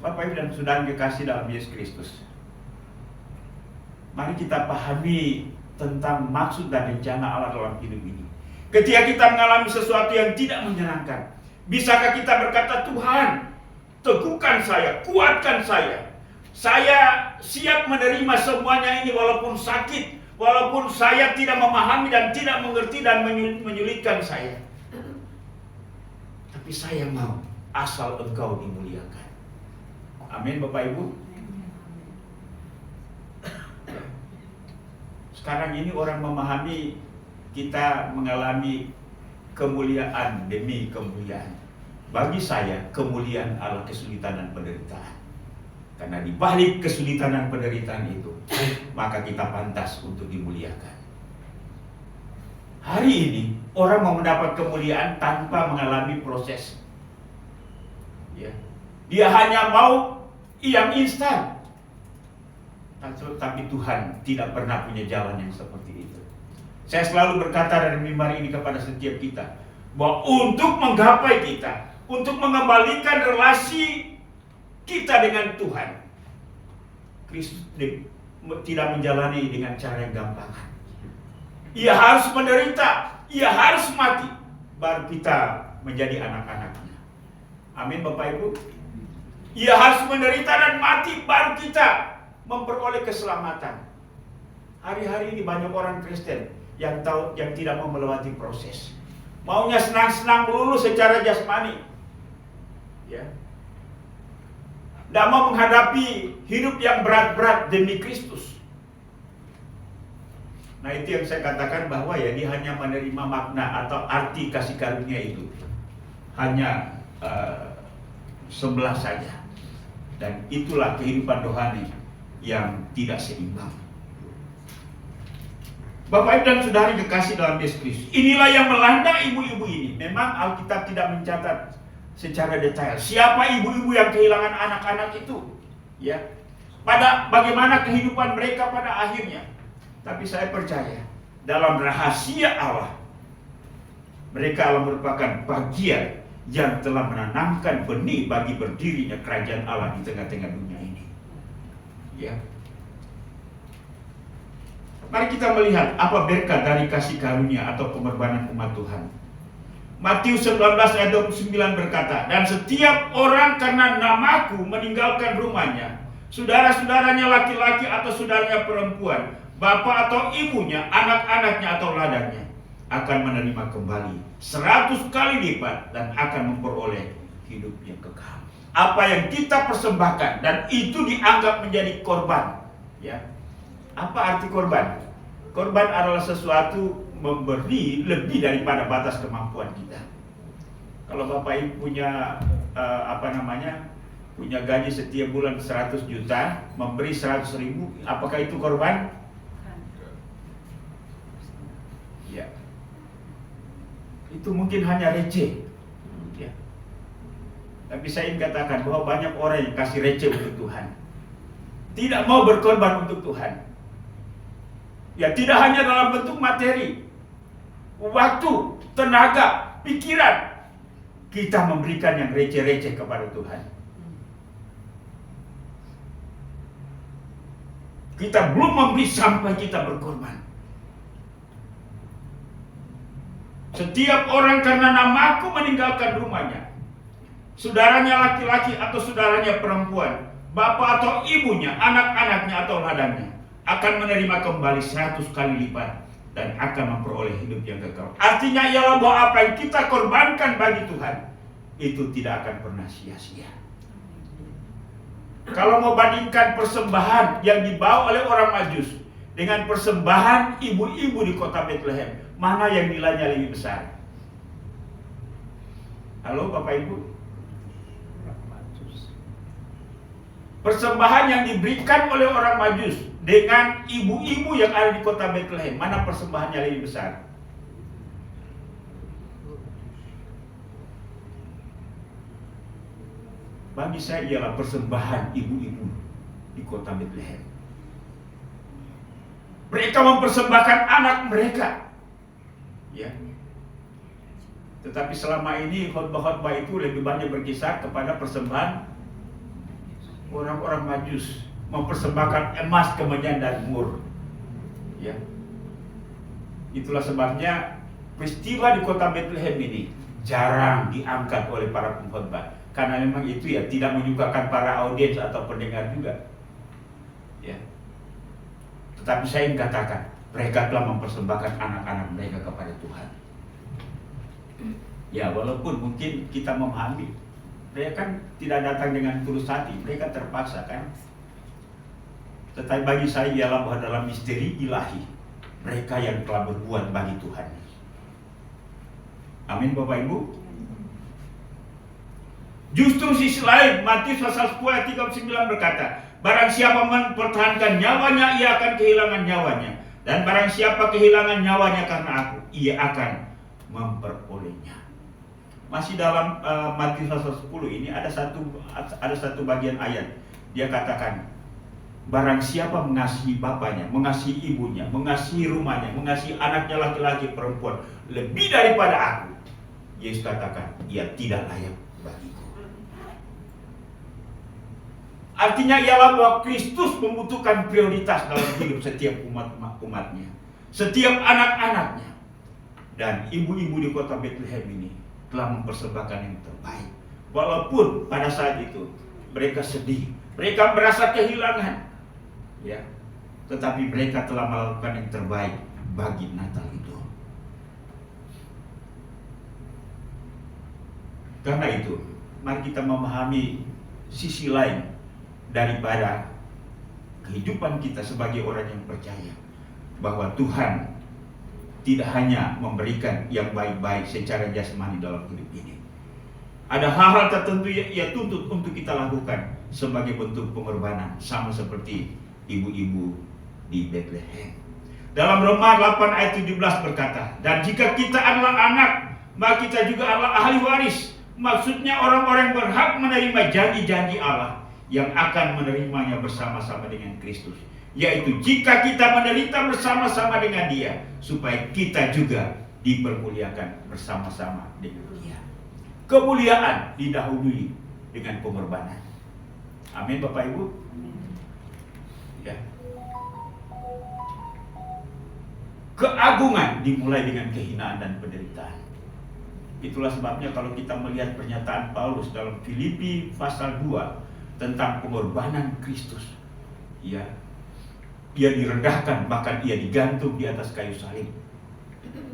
Bapak Ibu dan Saudara kekasih dalam Yesus Kristus, mari kita pahami tentang maksud dan rencana Allah dalam hidup ini. Ketika kita mengalami sesuatu yang tidak menyenangkan, bisakah kita berkata, Tuhan, teguhkan saya, kuatkan saya. Saya siap menerima semuanya ini walaupun sakit, walaupun saya tidak memahami dan tidak mengerti dan menyulitkan saya. Tapi saya mau, asal Engkau dimuliakan. Amin, Bapak Ibu. Sekarang ini orang memahami kita mengalami kemuliaan demi kemuliaan. Bagi saya, kemuliaan adalah kesulitan dan penderitaan. Karena di balik kesulitan dan penderitaan itu, maka kita pantas untuk dimuliakan. Hari ini, orang mau mendapat kemuliaan tanpa mengalami proses. Ya. Dia hanya mau yang instan. Tapi Tuhan tidak pernah punya jalan yang seperti itu. Saya selalu berkata dari mimbar ini kepada setiap kita, bahwa untuk menggapai kita, untuk mengembalikan relasi kita dengan Tuhan, Kristus tidak menjalani dengan cara yang gampang. Ia harus menderita, ia harus mati, baru kita menjadi anak-anaknya. Amin, Bapak Ibu. Ia harus menderita dan mati, baru kita memperoleh keselamatan. Hari-hari ini banyak orang Kristen yang tidak mau melewati proses. Maunya senang-senang melulu secara jasmani. Ya. Tidak mau menghadapi hidup yang berat-berat demi Kristus. Nah, itu yang saya katakan bahwa ya dia hanya menerima makna atau arti kasih karunia itu hanya sebelah saja. Dan itulah kehidupan rohani yang tidak seimbang. Bapak Ibu dan Saudari kekasih dalam Yesus Kristus, inilah yang melanda ibu-ibu ini. Memang Alkitab tidak mencatat secara detail siapa ibu-ibu yang kehilangan anak-anak itu, ya. Bagaimana kehidupan mereka pada akhirnya. Tapi saya percaya dalam rahasia Allah, mereka merupakan bagian yang telah menanamkan benih bagi berdirinya kerajaan Allah di tengah-tengah dunia ini. Ya. Mari kita melihat apa berkat dari kasih karunia atau pengorbanan umat Tuhan. Matius 19 ayat 29 berkata, dan setiap orang karena namaku meninggalkan rumahnya, saudara-saudaranya laki-laki atau saudaranya perempuan, bapak atau ibunya, anak-anaknya atau ladangnya, akan menerima kembali 100 kali lipat dan akan memperoleh hidup yang kekal. Apa yang kita persembahkan dan itu dianggap menjadi korban, ya. Apa arti korban? Korban adalah sesuatu memberi lebih daripada batas kemampuan kita. Kalau Bapak Ibu punya punya gaji setiap bulan 100 juta, memberi 100 ribu, apakah itu korban? Ya. Itu mungkin hanya receh, ya. Tapi saya ingin katakan bahwa banyak orang yang kasih receh untuk Tuhan, tidak mau berkorban untuk Tuhan. Ya, tidak hanya dalam bentuk materi, waktu, tenaga, pikiran, kita memberikan yang receh-receh kepada Tuhan. Kita belum memberi sampai kita berkorban. Setiap orang karena namaku meninggalkan rumahnya, saudaranya laki-laki atau saudaranya perempuan, bapak atau ibunya, anak-anaknya atau ladangnya, akan menerima kembali 100 kali lipat dan akan memperoleh hidup yang kekal. Artinya ialah bahwa apa yang kita korbankan bagi Tuhan itu tidak akan pernah sia-sia. Kalau mau bandingkan persembahan yang dibawa oleh orang Majus dengan persembahan ibu-ibu di kota Bethlehem, mana yang nilainya lebih besar? Halo Bapak Ibu? Persembahan yang diberikan oleh orang Majus dengan ibu-ibu yang ada di kota Bethlehem, mana persembahannya lebih besar? Bagi saya ialah persembahan ibu-ibu di kota Bethlehem. Mereka mempersembahkan anak mereka, ya. Tetapi selama ini khotbah-khotbah itu lebih banyak berkisar kepada persembahan orang-orang Majus, mempersembahkan emas, kemenyan, dan mur, ya. Itulah sebabnya peristiwa di kota Bethlehem ini jarang diangkat oleh para pengkhotbah, karena memang itu ya tidak menyukakan para audiens atau pendengar juga, ya. Tetapi saya ingin katakan, mereka telah mempersembahkan anak-anak mereka kepada Tuhan. Ya, walaupun mungkin kita memahami, mereka kan tidak datang dengan tulus hati, mereka terpaksa kan. Tetapi bagi saya ialah bahwa dalam misteri ilahi, mereka yang telah berbuat bagi Tuhan. Amin Bapak Ibu. Justru sisi lain, Matius pasal 10 ayat 39 berkata, barang siapa mempertahankan nyawanya, ia akan kehilangan nyawanya. Dan barang siapa kehilangan nyawanya karena aku, ia akan memperolehnya. Masih dalam Matius pasal 10 ini ada satu bagian ayat. Dia katakan, barang siapa mengasihi bapaknya, mengasihi ibunya, mengasihi rumahnya, mengasihi anaknya laki-laki perempuan lebih daripada aku, Yesus katakan, ia tidak layak bagiku. Artinya ialah bahwa Kristus membutuhkan prioritas dalam hidup setiap umatnya, setiap anak-anaknya. Dan ibu-ibu di kota Bethlehem ini telah mempersembahkan yang terbaik. Walaupun pada saat itu mereka sedih, mereka merasa kehilangan, ya, tetapi mereka telah melakukan yang terbaik bagi Natal itu. Karena itu, mari kita memahami sisi lain daripada kehidupan kita sebagai orang yang percaya, bahwa Tuhan tidak hanya memberikan yang baik-baik secara jasmani dalam hidup ini. Ada hal-hal tertentu yang Ia tuntut untuk kita lakukan sebagai bentuk pengorbanan, sama seperti ibu-ibu di Bethlehem. Dalam Roma 8 ayat 17 berkata, dan jika kita adalah anak, maka kita juga adalah ahli waris. Maksudnya orang-orang berhak menerima janji-janji Allah yang akan menerimanya bersama-sama dengan Kristus, yaitu jika kita menderita bersama-sama dengan Dia, supaya kita juga dipermuliakan bersama-sama dengan Dia. Kemuliaan didahului dengan pengorbanan. Amin Bapak Ibu. Ya. Keagungan dimulai dengan kehinaan dan penderitaan. Itulah sebabnya kalau kita melihat pernyataan Paulus dalam Filipi pasal 2 tentang pengorbanan Kristus, ya, Ia direndahkan, bahkan Ia digantung di atas kayu salib.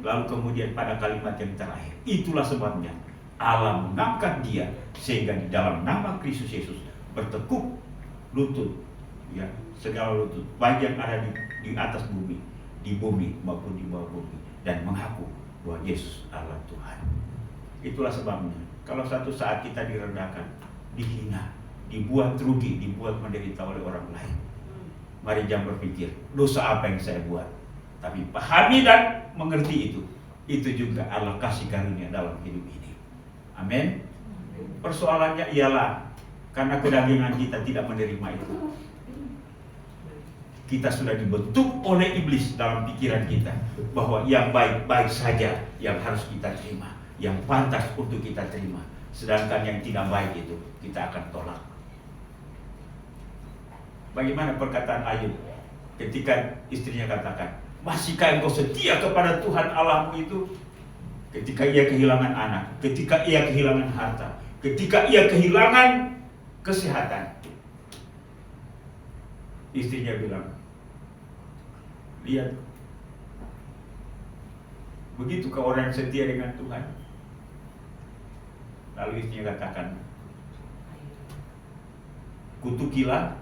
Lalu kemudian pada kalimat yang terakhir, itulah sebabnya Allah mengangkat Dia sehingga di dalam nama Kristus Yesus bertekuk lutut, ya, segala lutut, baik yang ada di atas bumi, di bumi maupun di bawah bumi, dan mengaku bahwa Yesus adalah Tuhan. Itulah sebabnya kalau satu saat kita direndahkan, dihina, dibuat rugi, dibuat menderita oleh orang lain, mari jangan berpikir dosa apa yang saya buat, tapi pahami dan mengerti itu juga adalah kasih karunia dalam hidup ini. Amin. Persoalannya ialah karena kedagingan kita tidak menerima itu, kita sudah dibentuk oleh iblis dalam pikiran kita bahwa yang baik-baik saja yang harus kita terima, yang pantas untuk kita terima, sedangkan yang tidak baik itu kita akan tolak. Bagaimana perkataan Ayub ketika istrinya katakan, masihkah engkau setia kepada Tuhan Allahmu itu? Ketika ia kehilangan anak, ketika ia kehilangan harta, ketika ia kehilangan kesehatan, istrinya bilang, lihat, begitukah orang yang setia dengan Tuhan? Lalu istrinya katakan, kutukilah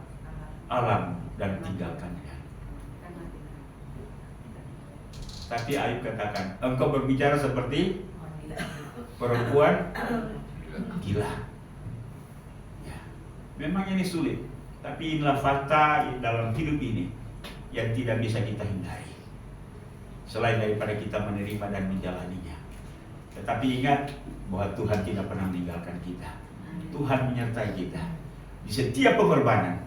alam dan tinggalkannya. Tapi Ayub katakan, engkau berbicara seperti perempuan gila. Ya, memang ini sulit, tapi inilah fakta dalam hidup ini yang tidak bisa kita hindari, selain daripada kita menerima dan menjalaninya. Tetapi ingat bahwa Tuhan tidak pernah meninggalkan kita. Tuhan menyertai kita. Di setiap pengorbanan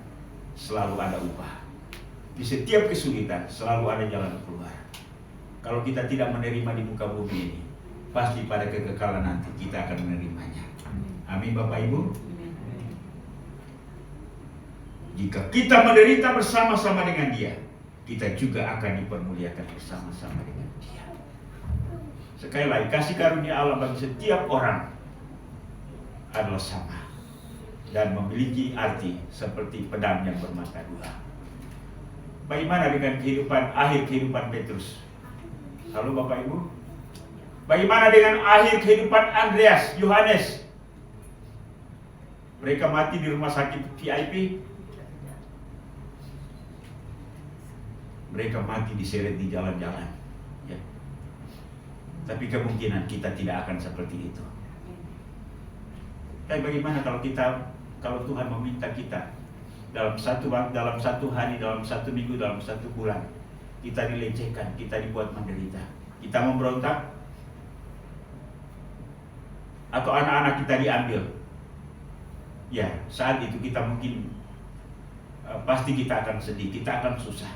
selalu ada upah. Di setiap kesulitan selalu ada jalan keluar. Kalau kita tidak menerima di muka bumi ini, pasti pada kekekalan nanti kita akan menerimanya. Amin Bapak Ibu. Jika kita menderita bersama-sama dengan Dia, kita juga akan dipermuliakan bersama-sama dengan Dia. Sekali lagi, kasih karunia Allah bagi setiap orang adalah sama dan memiliki arti seperti pedang yang bermata dua. Bagaimana dengan akhir kehidupan Petrus? Halo Bapak Ibu. Bagaimana dengan akhir kehidupan Andreas, Yohanes? Mereka mati di rumah sakit VIP. Mereka mati diseret di jalan-jalan. Ya. Tapi kemungkinan kita tidak akan seperti itu. Tapi bagaimana kalau Tuhan meminta kita dalam satu hari, dalam satu minggu, dalam satu bulan, kita dilecehkan, kita dibuat menderita, kita memberontak, atau anak-anak kita diambil. Ya, saat itu kita mungkin pasti kita akan sedih, kita akan susah.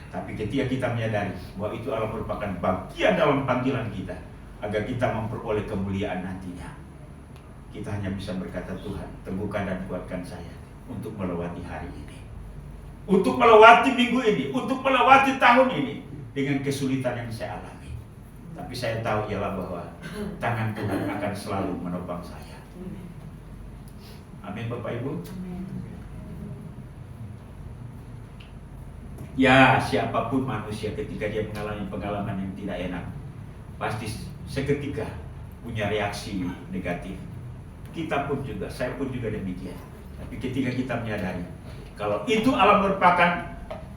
Tapi ketika kita menyadari bahwa itu adalah merupakan bagian dalam panggilan kita agar kita memperoleh kemuliaan nantinya, kita hanya bisa berkata, Tuhan, teguhkan dan kuatkan saya untuk melewati hari ini, untuk melewati minggu ini, untuk melewati tahun ini dengan kesulitan yang saya alami. Tapi saya tahu ialah bahwa tangan Tuhan akan selalu menopang saya. Amin Bapak Ibu. Ya, siapapun manusia ketika dia mengalami pengalaman yang tidak enak, pasti seketika punya reaksi negatif. Kita pun juga, saya pun juga demikian. Tapi ketika kita menyadari kalau itu adalah merupakan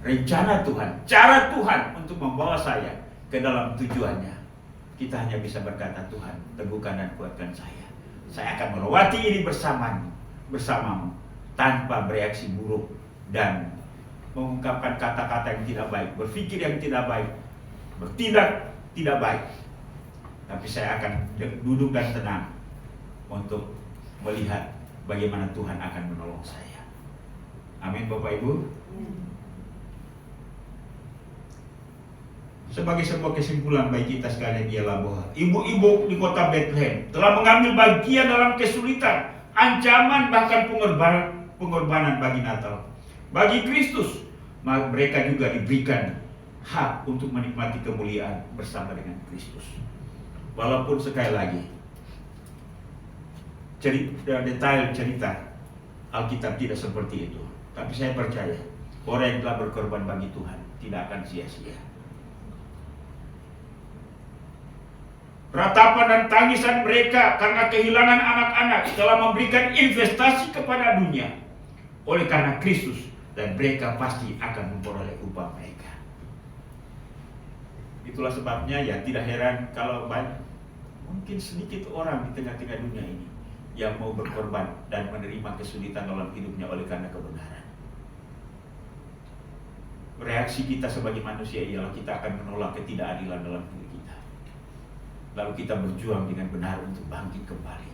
rencana Tuhan, cara Tuhan untuk membawa saya ke dalam tujuannya, kita hanya bisa berkata, Tuhan, teguhkan dan kuatkan saya. Saya akan melewati ini bersamamu tanpa bereaksi buruk dan mengungkapkan kata-kata yang tidak baik, berpikir yang tidak baik, bertindak tidak baik. Tapi saya akan duduk dan tenang untuk melihat bagaimana Tuhan akan menolong saya. Amin Bapak Ibu. Sebagai sebuah kesimpulan bagi kita sekalian ialah bahwa ibu-ibu di kota Bethlehem telah mengambil bagian dalam kesulitan, ancaman, bahkan pengorbanan bagi Natal. Bagi Kristus, mereka juga diberikan hak untuk menikmati kemuliaan bersama dengan Kristus. Walaupun sekali lagi detail cerita Alkitab tidak seperti itu, tapi saya percaya orang yang telah berkorban bagi Tuhan tidak akan sia-sia. Ratapan dan tangisan mereka karena kehilangan anak-anak telah memberikan investasi kepada dunia oleh karena Kristus, dan mereka pasti akan memperoleh upah mereka. Itulah sebabnya ya tidak heran kalau mungkin sedikit orang di tengah-tengah dunia ini yang mau berkorban dan menerima kesulitan dalam hidupnya oleh karena kebenaran. Reaksi kita sebagai manusia ialah kita akan menolak ketidakadilan dalam hidup kita. Lalu kita berjuang dengan benar untuk bangkit kembali.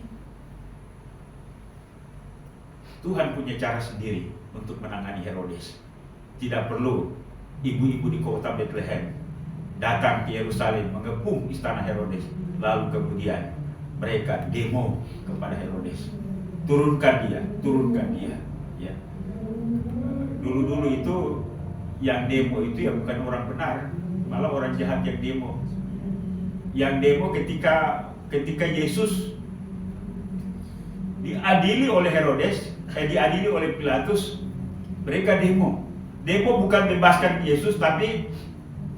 Tuhan punya cara sendiri untuk menangani Herodes. tidak perlu ibu-ibu di kota Bethlehem datang ke Yerusalem mengepung istana Herodes, lalu kemudian mereka demo kepada Herodes, turunkan dia, ya. Dulu itu yang demo itu ya bukan orang benar, malah orang jahat yang demo. Yang demo ketika Yesus diadili oleh Herodes, diadili oleh Pilatus, mereka demo. Demo bukan bebaskan Yesus, tapi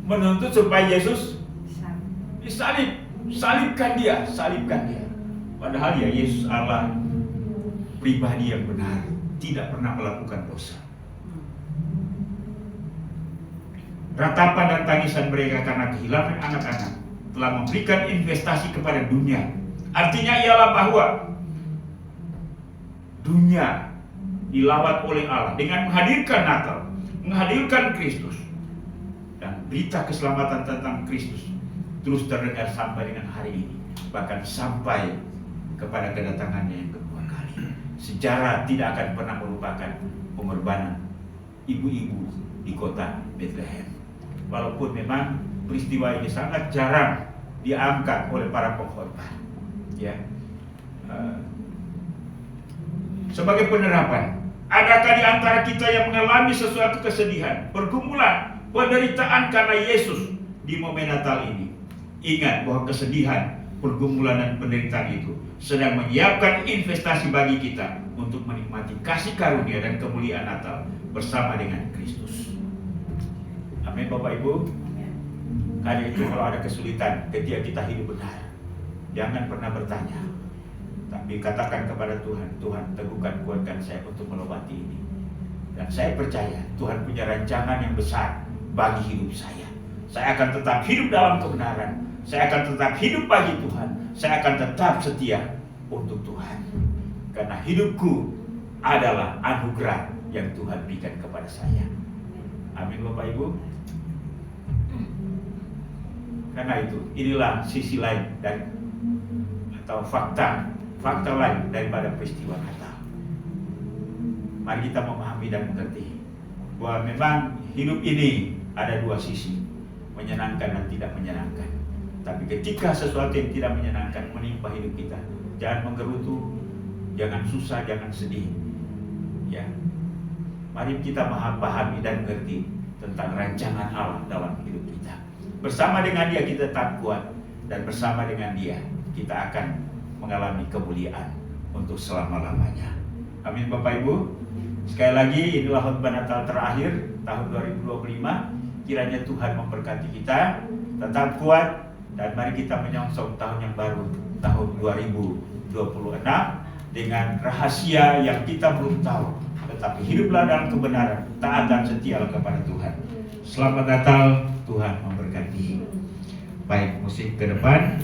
menuntut supaya Yesus disalib. Salibkan dia. Padahal ya Yesus Allah pribadi yang benar, tidak pernah melakukan dosa. Ratapan dan tangisan mereka karena kehilangan anak-anak telah memberikan investasi kepada dunia. Artinya ialah bahwa dunia dilawat oleh Allah dengan menghadirkan Natal, menghadirkan Kristus, dan berita keselamatan tentang Kristus terus terdengar sampai dengan hari ini, bahkan sampai kepada kedatangannya yang kedua kali. Sejarah tidak akan pernah melupakan pengorbanan ibu-ibu di kota Bethlehem. Walaupun memang peristiwa ini sangat jarang diangkat oleh para pengkhotbah, ya. Sebagai penerapan, adakah di antara kita yang mengalami sesuatu kesedihan, pergumulan, penderitaan karena Yesus di momen Natal ini? Ingat bahwa kesedihan, pergumulan dan penderitaan itu sedang menyiapkan investasi bagi kita untuk menikmati kasih karunia dan kemuliaan Natal bersama dengan Kristus. Amin Bapak Ibu. Karena itu kalau ada kesulitan ketika kita hidup benar, jangan pernah bertanya, tapi katakan kepada Tuhan, Tuhan teguhkan, kuatkan saya untuk melewati ini. Dan saya percaya Tuhan punya rancangan yang besar bagi hidup saya. Saya akan tetap hidup dalam kebenaran. Saya akan tetap hidup bagi Tuhan. Saya akan tetap setia untuk Tuhan. Karena hidupku adalah anugerah yang Tuhan berikan kepada saya. Amin Bapak Ibu. Karena itu, inilah sisi lain dari atau fakta lain daripada peristiwa Natal. Mari kita memahami dan mengerti bahwa memang hidup ini ada dua sisi, menyenangkan dan tidak menyenangkan. Tapi ketika sesuatu yang tidak menyenangkan menimpa hidup kita, jangan menggerutu, jangan susah, jangan sedih. Ya, mari kita memahami dan mengerti tentang rancangan Allah dalam hidup kita. Bersama dengan Dia kita tetap kuat, dan bersama dengan Dia kita akan mengalami kemuliaan untuk selama-lamanya. Amin Bapak Ibu. Sekali lagi, inilah khotbah Natal terakhir tahun 2025. Kiranya Tuhan memberkati kita, tetap kuat, dan mari kita menyongsong tahun yang baru, tahun 2026, dengan rahasia yang kita belum tahu. Tetapi hiduplah dalam kebenaran, taat dan setialah kepada Tuhan. Selamat Natal, Tuhan memberkati. Baik, musik ke depan.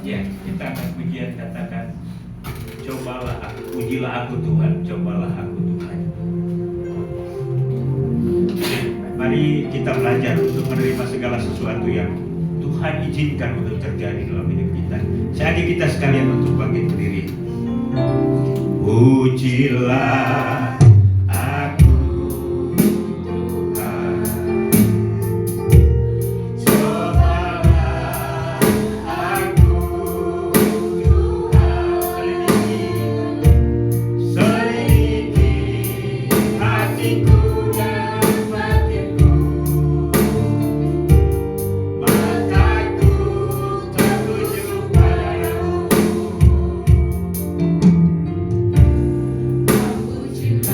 Ya, kita akan pujian katakan, cobalah aku, ujilah aku Tuhan, cobalah aku Tuhan. Mari kita belajar untuk menerima segala sesuatu yang Tuhan izinkan untuk terjadi dalam hidup kita. Saya ajak kita sekalian untuk bangkit berdiri. Ujilah aku Tuhan, cobalah aku Tuhan, selidiki hatiku dan batinku, mataku tertuju padamu. Ujilah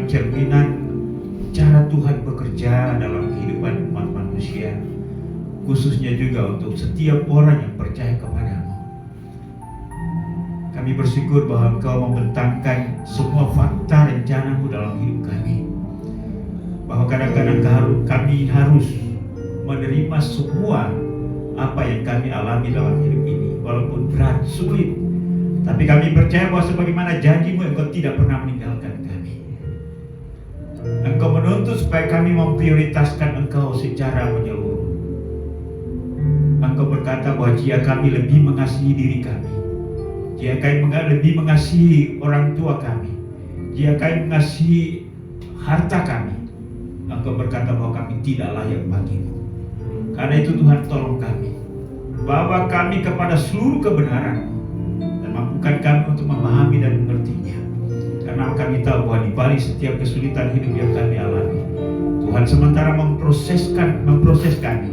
cerminan cara Tuhan bekerja dalam kehidupan umat manusia, khususnya juga untuk setiap orang yang percaya kepadamu. Kami bersyukur bahwa Engkau membentangkan semua fakta rencana-Mu dalam hidup kami, bahwa kadang-kadang kami harus menerima semua apa yang kami alami dalam hidup ini, walaupun berat, sulit. Tapi kami percaya bahwa sebagaimana janji-Mu, Engkau tidak pernah meninggalkan kami. Engkau menuntut supaya kami memprioritaskan Engkau secara menyeluruh. Engkau berkata bahwa jika kami lebih mengasihi diri kami, jika kami lebih mengasihi orang tua kami, jika kami mengasihi harta kami, Engkau berkata bahwa kami tidak layak bagi-Mu. Karena itu Tuhan, tolong kami, bawa kami kepada seluruh kebenaran, dan mampukan kami untuk memahami dan mengertinya. Karena kami tahu bahwa di balik setiap kesulitan hidup yang kami alami, Tuhan sementara memproses kami,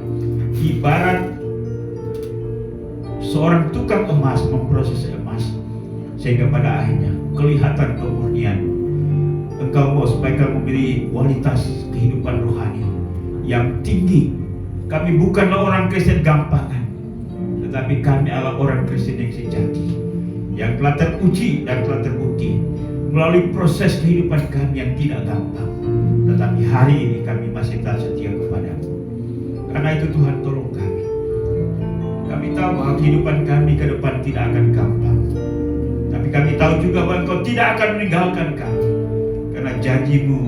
ibarat seorang tukang emas memproses emas, sehingga pada akhirnya kelihatan kemurnian. Engkau mau supaya kami memberi kualitas kehidupan rohani yang tinggi. Kami bukanlah orang Kristen gampangan, tetapi kami adalah orang Kristen yang sejati, yang telah teruji dan telah terbukti melalui proses kehidupan kami yang tidak gampang. Tetapi hari ini kami masih tak setia kepadamu. Karena itu Tuhan, tolong kami. Kami tahu bahwa kehidupan kami ke depan tidak akan gampang, tapi kami tahu juga bahwa Engkau tidak akan meninggalkan kami, karena janji-Mu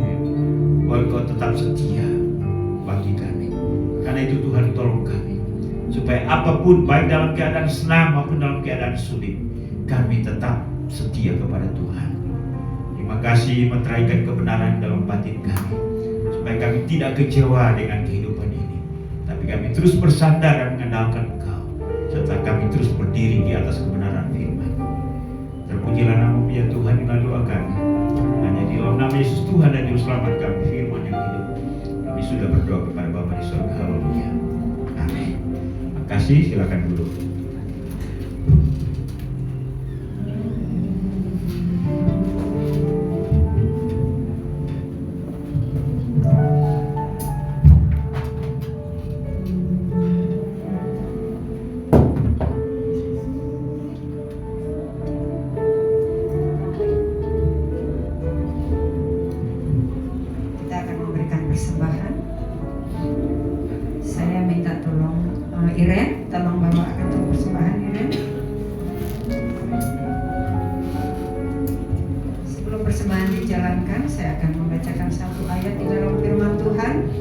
bahwa Engkau tetap setia bagi kami. Karena itu Tuhan, tolong kami, supaya apapun, baik dalam keadaan senang maupun dalam keadaan sulit, kami tetap setia kepada Tuhan. Terima kasih meteraikan kebenaran dalam batin kami, supaya kami tidak kecewa dengan kehidupan ini, tapi kami terus bersandar dan mengandalkan Engkau, serta kami terus berdiri di atas kebenaran firman. Terpujilah nama-Mu ya Tuhan, inilah doa kami. Hanya di dalam nama Yesus Tuhan dan Juru Selamat kami, firman yang hidup, kami sudah berdoa kepada Bapa di surga. Haleluya. Amin. Terima kasih, silakan duduk. Iren, tolong bawa kantor persembahan Iren. Sebelum persembahan dijalankan, saya akan membacakan satu ayat di dalam firman Tuhan,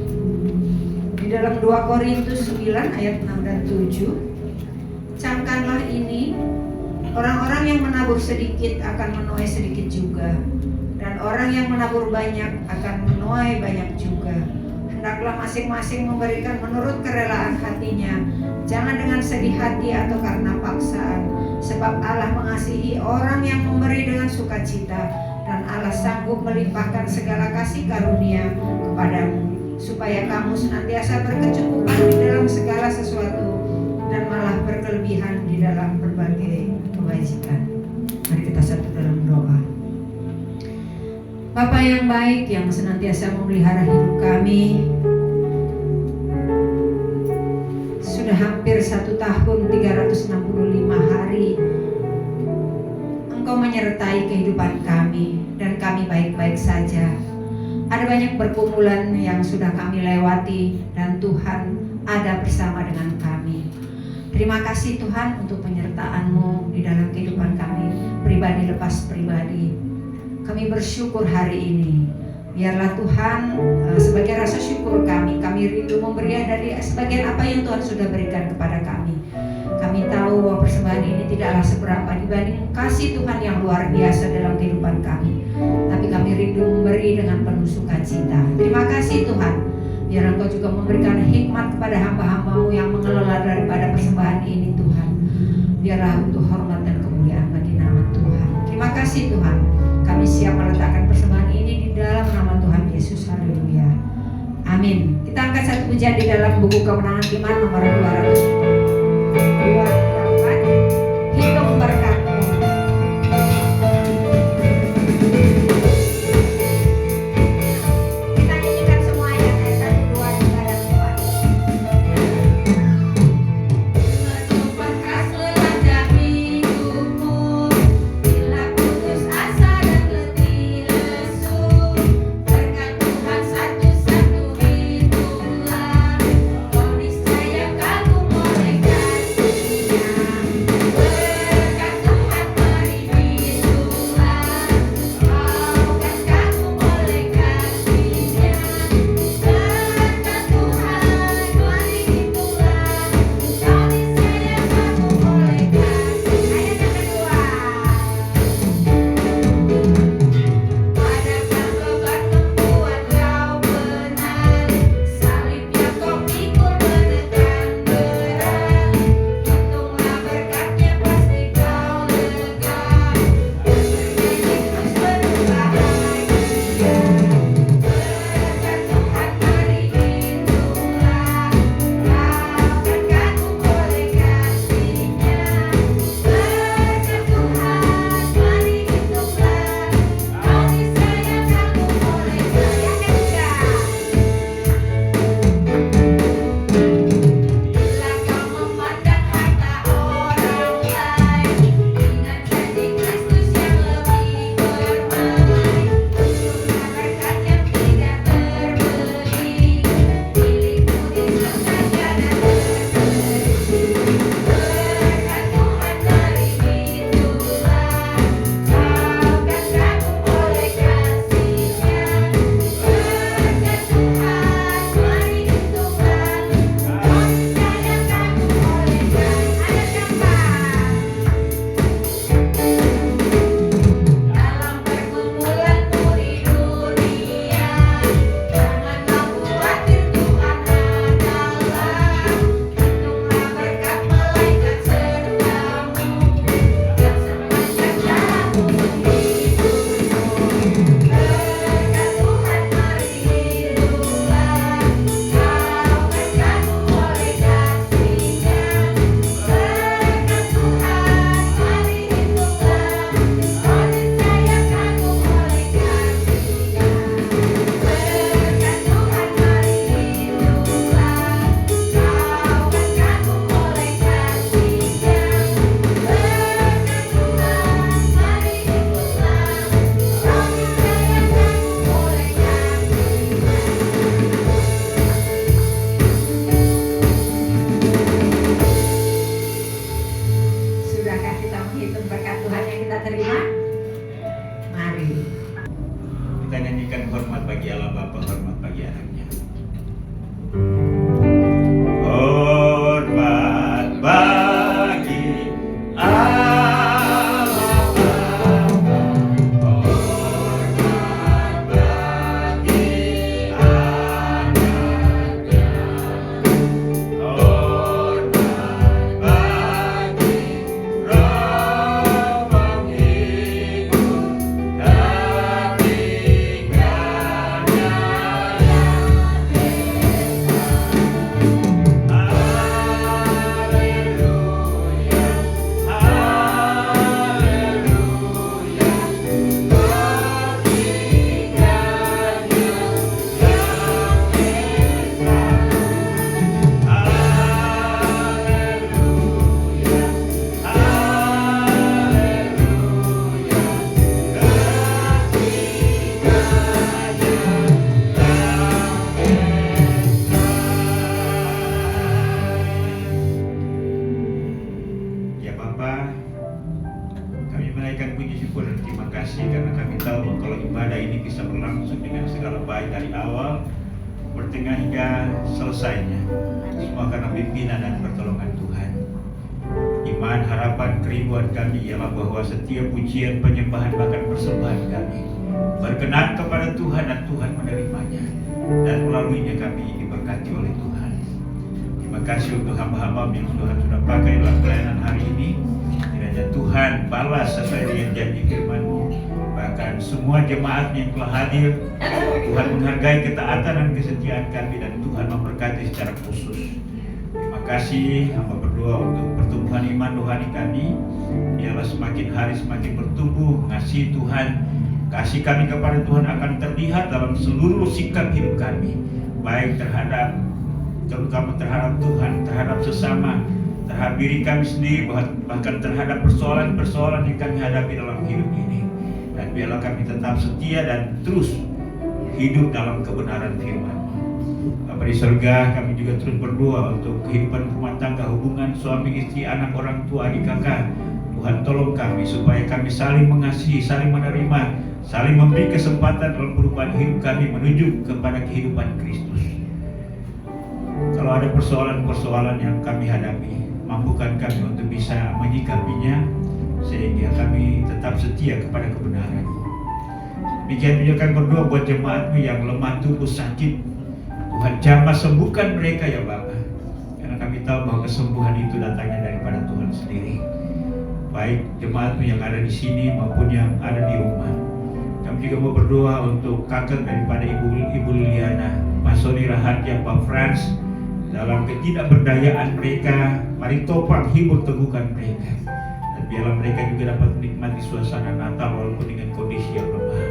di dalam 2 Korintus 9 ayat 6 dan 7. Camkanlah ini, orang-orang yang menabur sedikit akan menuai sedikit juga, dan orang yang menabur banyak akan menuai banyak juga. Hendaklah masing-masing memberikan menurut kerelaan hatinya, jangan dengan sedih hati atau karena paksaan, sebab Allah mengasihi orang yang memberi dengan sukacita, dan Allah sanggup melimpahkan segala kasih karunia kepadamu, supaya kamu senantiasa berkecukupan di dalam segala sesuatu, dan malah berkelebihan di dalam berbagai kebajikan. Mari kita satu dalam doa. Bapa yang baik, yang senantiasa memelihara hidup kami, sudah hampir 1 tahun 365 hari Engkau menyertai kehidupan kami, dan kami baik-baik saja. Ada banyak pergumulan yang sudah kami lewati, dan Tuhan ada bersama dengan kami. Terima kasih Tuhan untuk penyertaan-Mu di dalam kehidupan kami, pribadi lepas pribadi. Kami bersyukur hari ini. Biarlah Tuhan, sebagai rasa syukur kami rindu memberi dari sebagian apa yang Tuhan sudah berikan kepada kami. Kami tahu bahwa persembahan ini tidaklah seberapa dibanding kasih Tuhan yang luar biasa dalam kehidupan kami. Tapi kami rindu memberi dengan penuh sukacita. Terima kasih Tuhan. Biar Engkau juga memberikan hikmat kepada hamba-hamba-Mu yang mengelola daripada persembahan ini Tuhan. Biarlah untuk hormat dan kemuliaan bagi nama Tuhan. Terima kasih Tuhan. Kami siap meletakkan persembahan ini di dalam nama Tuhan Yesus. Haleluya. Amin. Kita angkat satu pujian di dalam buku Kemenangan Iman nomor 228. Hidup berkat-Mu. menghitung berkat Tuhan yang kita terima? Mari. Kita nyanyikan hormat bagi Allah Bapa, hormat bagi anaknya. Hormat bagi Allah Bapa, hormat bagi anaknya, hormat bagi Roh menghibur dan tinggalnya yang Ya Bapa, kami menaikkan puji syukur dan terima kasih karena kami tahu bahwa kalau ibadah ini bisa berlangsung dengan segala baik dari awal, pertengahan hingga selesainya, semua karena pimpinan dan pertolongan Tuhan. Iman, harapan, kerinduan kami ialah bahwa setiap pujian, penyembahan, bahkan persembahan kami berkenan kepada Tuhan dan Tuhan menerimanya, dan melaluinya kami diberkati oleh Tuhan. Terima kasih untuk hamba-hamba yang Tuhan sudah pakai dalam pelayanan hari ini. Kiranya Tuhan balas sesuai dengan janji firman-Mu. Bahkan semua jemaat yang telah hadir, Tuhan menghargai ketaatan dan kesetiaan kami, dan Tuhan memberkati secara khusus. Terima kasih, hamba berdoa untuk pertumbuhan iman rohani kami. Biarlah semakin hari semakin bertumbuh mengasihi Tuhan. Kasih kami kepada Tuhan akan terlihat dalam seluruh sikap hidup kami, baik terutama terhadap Tuhan, terhadap sesama, terhadap diri kami sendiri, bahkan terhadap persoalan-persoalan yang kami hadapi dalam hidup ini. Dan biarlah kami tetap setia dan terus hidup dalam kebenaran firman. Bapa di surga, kami juga terus berdoa untuk kehidupan rumah tangga, hubungan suami istri, anak, orang tua, adik kakak. Tuhan tolong kami supaya kami saling mengasihi, saling menerima, saling memberi kesempatan dalam perubahan hidup kami menuju kepada kehidupan Kristus. Kalau ada persoalan-persoalan yang kami hadapi, mampukan kami untuk bisa menyikapinya sehingga kami tetap setia kepada kebenaran. Demikian juga kami berdoa buat jemaat-Mu yang lemah tubuh, sakit. Tuhan jamah sembuhkan mereka ya Bapa. Karena kami tahu bahwa kesembuhan itu datangnya daripada Tuhan sendiri. Baik jemaat-Mu yang ada di sini maupun yang ada di rumah. Kami juga mau berdoa untuk kakak daripada Ibu Liliana, Mas Soni Raharja, Pak Frans, dalam ketidakberdayaan mereka. Mari topang, hibur, teguhkan mereka, dan biarlah mereka juga dapat menikmati suasana Natal walaupun dengan kondisi yang lemah.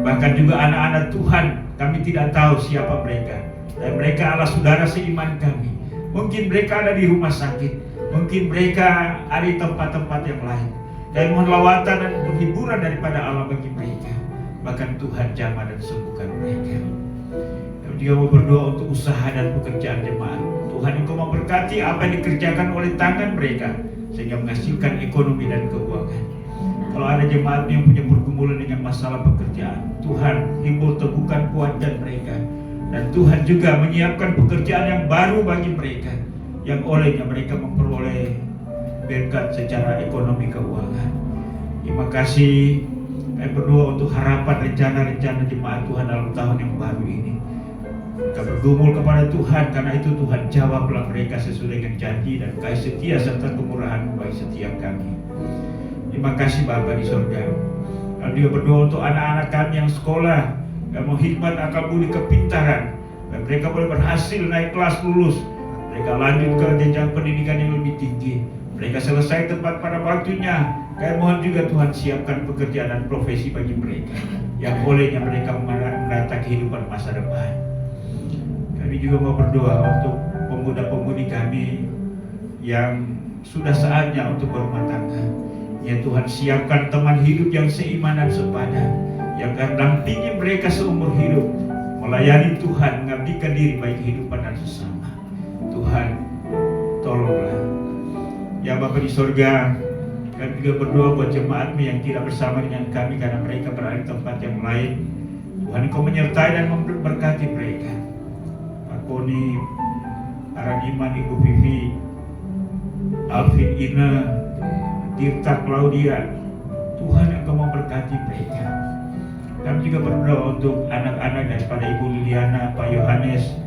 Bahkan juga anak-anak Tuhan, kami tidak tahu siapa mereka, dan mereka adalah saudara seiman kami. Mungkin mereka ada di rumah sakit, mungkin mereka ada di tempat-tempat yang lain, dan mohon lawatan dan penghiburan daripada Allah bagi mereka. Bahkan Tuhan jamah dan sembuhkan mereka. Kami juga mau berdoa untuk usaha dan pekerjaan jemaat. Tuhan Engkau memberkati apa yang dikerjakan oleh tangan mereka, sehingga menghasilkan ekonomi dan keuangan. Kalau ada jemaat yang punya pergumulan dengan masalah pekerjaan, Tuhan hibur, teguhkan, kuatkan mereka. Dan Tuhan juga menyiapkan pekerjaan yang baru bagi mereka, yang olehnya mereka memperoleh berkat secara ekonomi keuangan. Terima kasih. Kami berdoa untuk harapan, rencana-rencana jemaat Tuhan dalam tahun yang baru ini. Kita bergumul kepada Tuhan, karena itu Tuhan jawablah mereka sesuai dengan janji dan kasih setia serta kemurahan bagi setiap kami. Terima kasih Bapa di surga. Kami juga berdoa untuk anak-anak kami yang sekolah, yang mau hikmat, akal budi, kepintaran, dan mereka boleh berhasil naik kelas, lulus. Mereka lanjut ke jenjang pendidikan yang lebih tinggi. Mereka selesai tepat pada waktunya. Kami mohon juga Tuhan siapkan pekerjaan dan profesi bagi mereka, yang olehnya mereka menata kehidupan masa depan. Kami juga mau berdoa untuk pemuda-pemudi kami yang sudah saatnya untuk berumah tangga. Ya Tuhan, siapkan teman hidup yang seiman dan sepadan, yang akan dampingi mereka seumur hidup, melayani Tuhan, mengabdikan diri bagi kehidupan dan sesama. Tuhan, tolonglah. Ya Bapa di surga, Kami juga berdoa buat jemaat-Mu yang tidak bersama dengan kami karena mereka berada di tempat yang lain. Tuhan, Engkau menyertai dan memberkati mereka. Pak Koni, Aradiman, Ibu Vivi, Alvin, Ina, Tirta, Claudia, Tuhan Engkau memberkati mereka. Kami juga berdoa untuk anak-anak daripada Ibu Liliana, Pak Yohanes,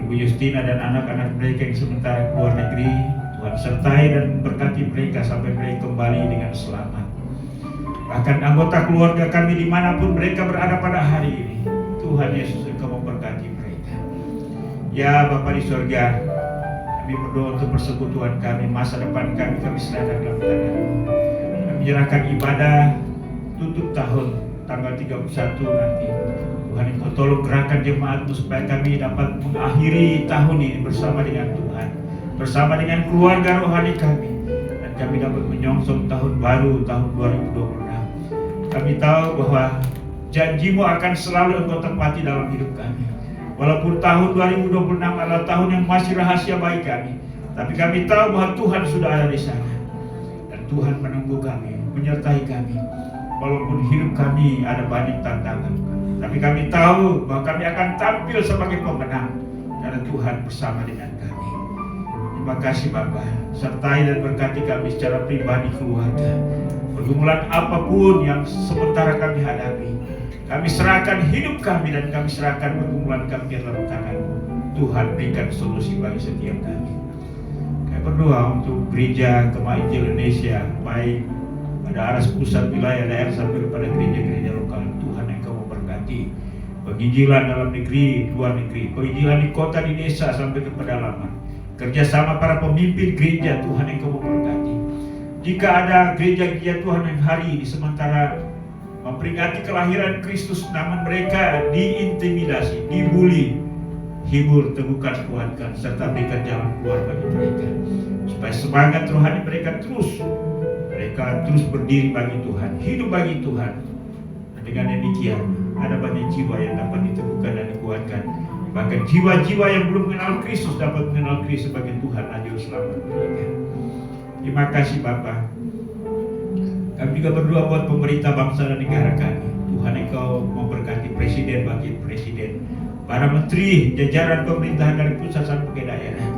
Ibu Justina dan anak-anak mereka yang sementara keluar negeri. Tuhan sertai dan berkati mereka sampai mereka kembali dengan selamat. Bahkan anggota keluarga kami dimanapun mereka berada pada hari ini, Tuhan Yesus Engkau memberkati mereka. Ya Bapa di surga, kami berdoa untuk persekutuan kami, masa depan kami serahkan dalam tangan-Mu. Kami menyerahkan ibadah tutup tahun tanggal 31 nanti. Tuhan Engkau tolong gerakkan jemaat-Mu supaya kami dapat mengakhiri tahun ini bersama dengan Tuhan, bersama dengan keluarga rohani kami, dan kami dapat menyongsong tahun baru, tahun 2026. Kami tahu bahwa janji-Mu akan selalu Engkau tepati dalam hidup kami. Walaupun tahun 2026 adalah tahun yang masih rahasia bagi kami, tapi kami tahu bahwa Tuhan sudah ada di sana, dan Tuhan menunggu kami, menyertai kami. Walaupun hidup kami ada banyak tantangan, tapi kami tahu bahwa kami akan tampil sebagai pemenang karena Tuhan bersama dengan kami. Terima kasih Bapa, sertai dan berkati kami secara pribadi, keluarga. Pergumulan apapun yang sementara kami hadapi, kami serahkan hidup kami dan kami serahkan pergumulan kami dalam tangan-Mu. Tuhan berikan solusi bagi setiap kami. Kami berdoa untuk gereja Gema Injil Indonesia, baik pada aras pusat wilayah daerah sampai kepada gereja-gereja lokal. Tuhan Engkau memberkati penginjilan dalam negeri, luar negeri, penginjilan di kota, di desa sampai ke pedalaman. Kerjasama para pemimpin gereja, Tuhan Engkau memberkati. Jika ada gereja-gereja Tuhan yang hari ini sementara memperingati kelahiran Kristus, namun mereka diintimidasi, dibully, hibur, teguhkan, kuatkan, serta berikan jalan keluar bagi mereka, supaya semangat rohani mereka terus berdiri bagi Tuhan, hidup bagi Tuhan. Dan dengan demikian ada banyak jiwa yang dapat diteguhkan dan dikuatkan. Bahkan jiwa-jiwa yang belum mengenal Kristus dapat mengenal Kristus sebagai Tuhan dan Juru Selamat mereka. Terima kasih Bapa. Kami juga berdoa buat pemerintah bangsa dan negara kami. Tuhan Engkau memberkati presiden, wakil presiden, para menteri, jajaran pemerintahan dari pusat sampai ke daerah.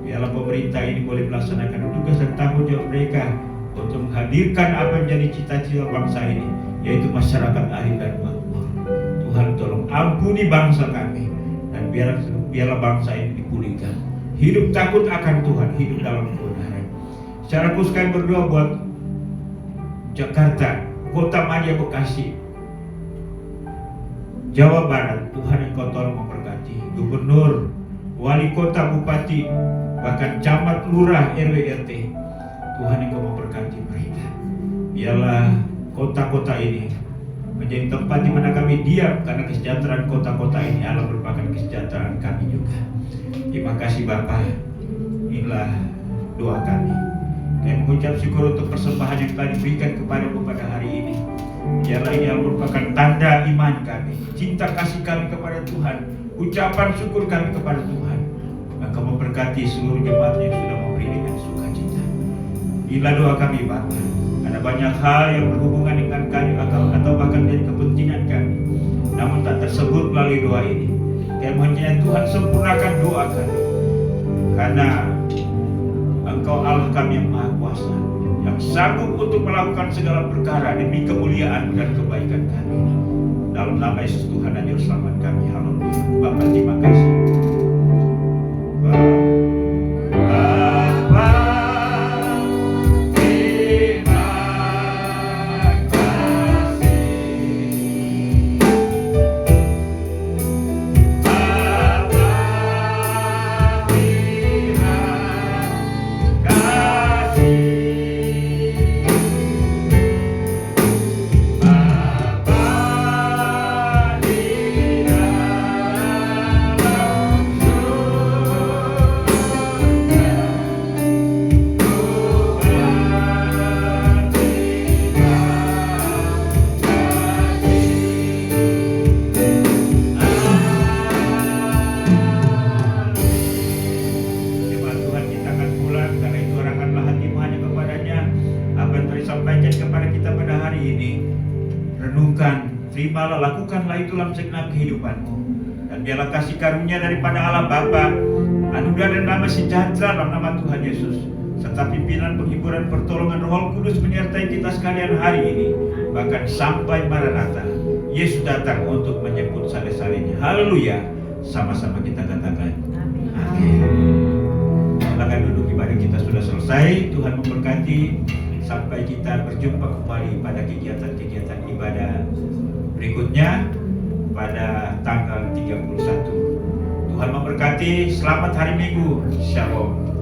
Biarlah pemerintah ini boleh melaksanakan tugas dan tanggung jawab mereka untuk menghadirkan apa yang menjadi cita-cita bangsa ini, yaitu masyarakat adil dan makmur. Tuhan tolong ampuni bangsa kami, dan biarlah bangsa ini dipulihkan. Hidup takut akan Tuhan, hidup dalam kebenaran. Secara khusus kami berdoa buat Jakarta, Kota Madia, Bekasi, Jawa Barat. Tuhan Engkau tolong memberkati gubernur, wali kota, bupati, bahkan camat, lurah, RW, RT. Tuhan Engkau memberkati mereka. Biarlah kota-kota ini menjadi tempat di mana kami diam, karena kesejahteraan kota-kota ini adalah merupakan kesejahteraan kami juga. Terima kasih Bapa. Inilah doa kami. Kami mengucap syukur untuk persembahan yang telah diberikan kepada-Mu pada hari ini. Biarlah ini merupakan tanda iman kami, cinta kasih kami kepada Tuhan, ucapan syukur kami kepada Tuhan. Maka memberkati seluruh jemaat yang sudah memberi dengan sukacita. Inilah doa kami Bapa. Ada banyak hal yang berhubungan dengan kami atau bahkan dari kepentingan kami, namun tak tersebut melalui doa ini. Kami mohon Tuhan sempurnakan doa kami, karena Engkau Allah kami yang Maha Kuasa, yang sanggup untuk melakukan segala perkara demi kemuliaan dan kebaikan kami. Dalam nama Yesus Tuhan dan Juru Selamat kami. Haleluya. Bapa, terima kasih. sampaikan kepada kita pada hari ini. Renungkan, terimalah, lakukanlah itu dalam segenap kehidupanmu. Dan biarlah kasih karunia daripada Allah Bapa, anugerah dan damai sejahtera dalam nama Tuhan Yesus, serta pimpinan, penghiburan, pertolongan Roh Kudus menyertai kita sekalian hari ini, bahkan sampai Maranatha, Yesus datang untuk menyebut sale-salenya. Haleluya. Sama-sama kita katakan amin. Silakan duduk, ibadah kita sudah selesai. Tuhan memberkati. Sampai kita berjumpa kembali pada kegiatan-kegiatan ibadah berikutnya pada tanggal 31. Tuhan memberkati. Selamat hari Minggu. Shalom.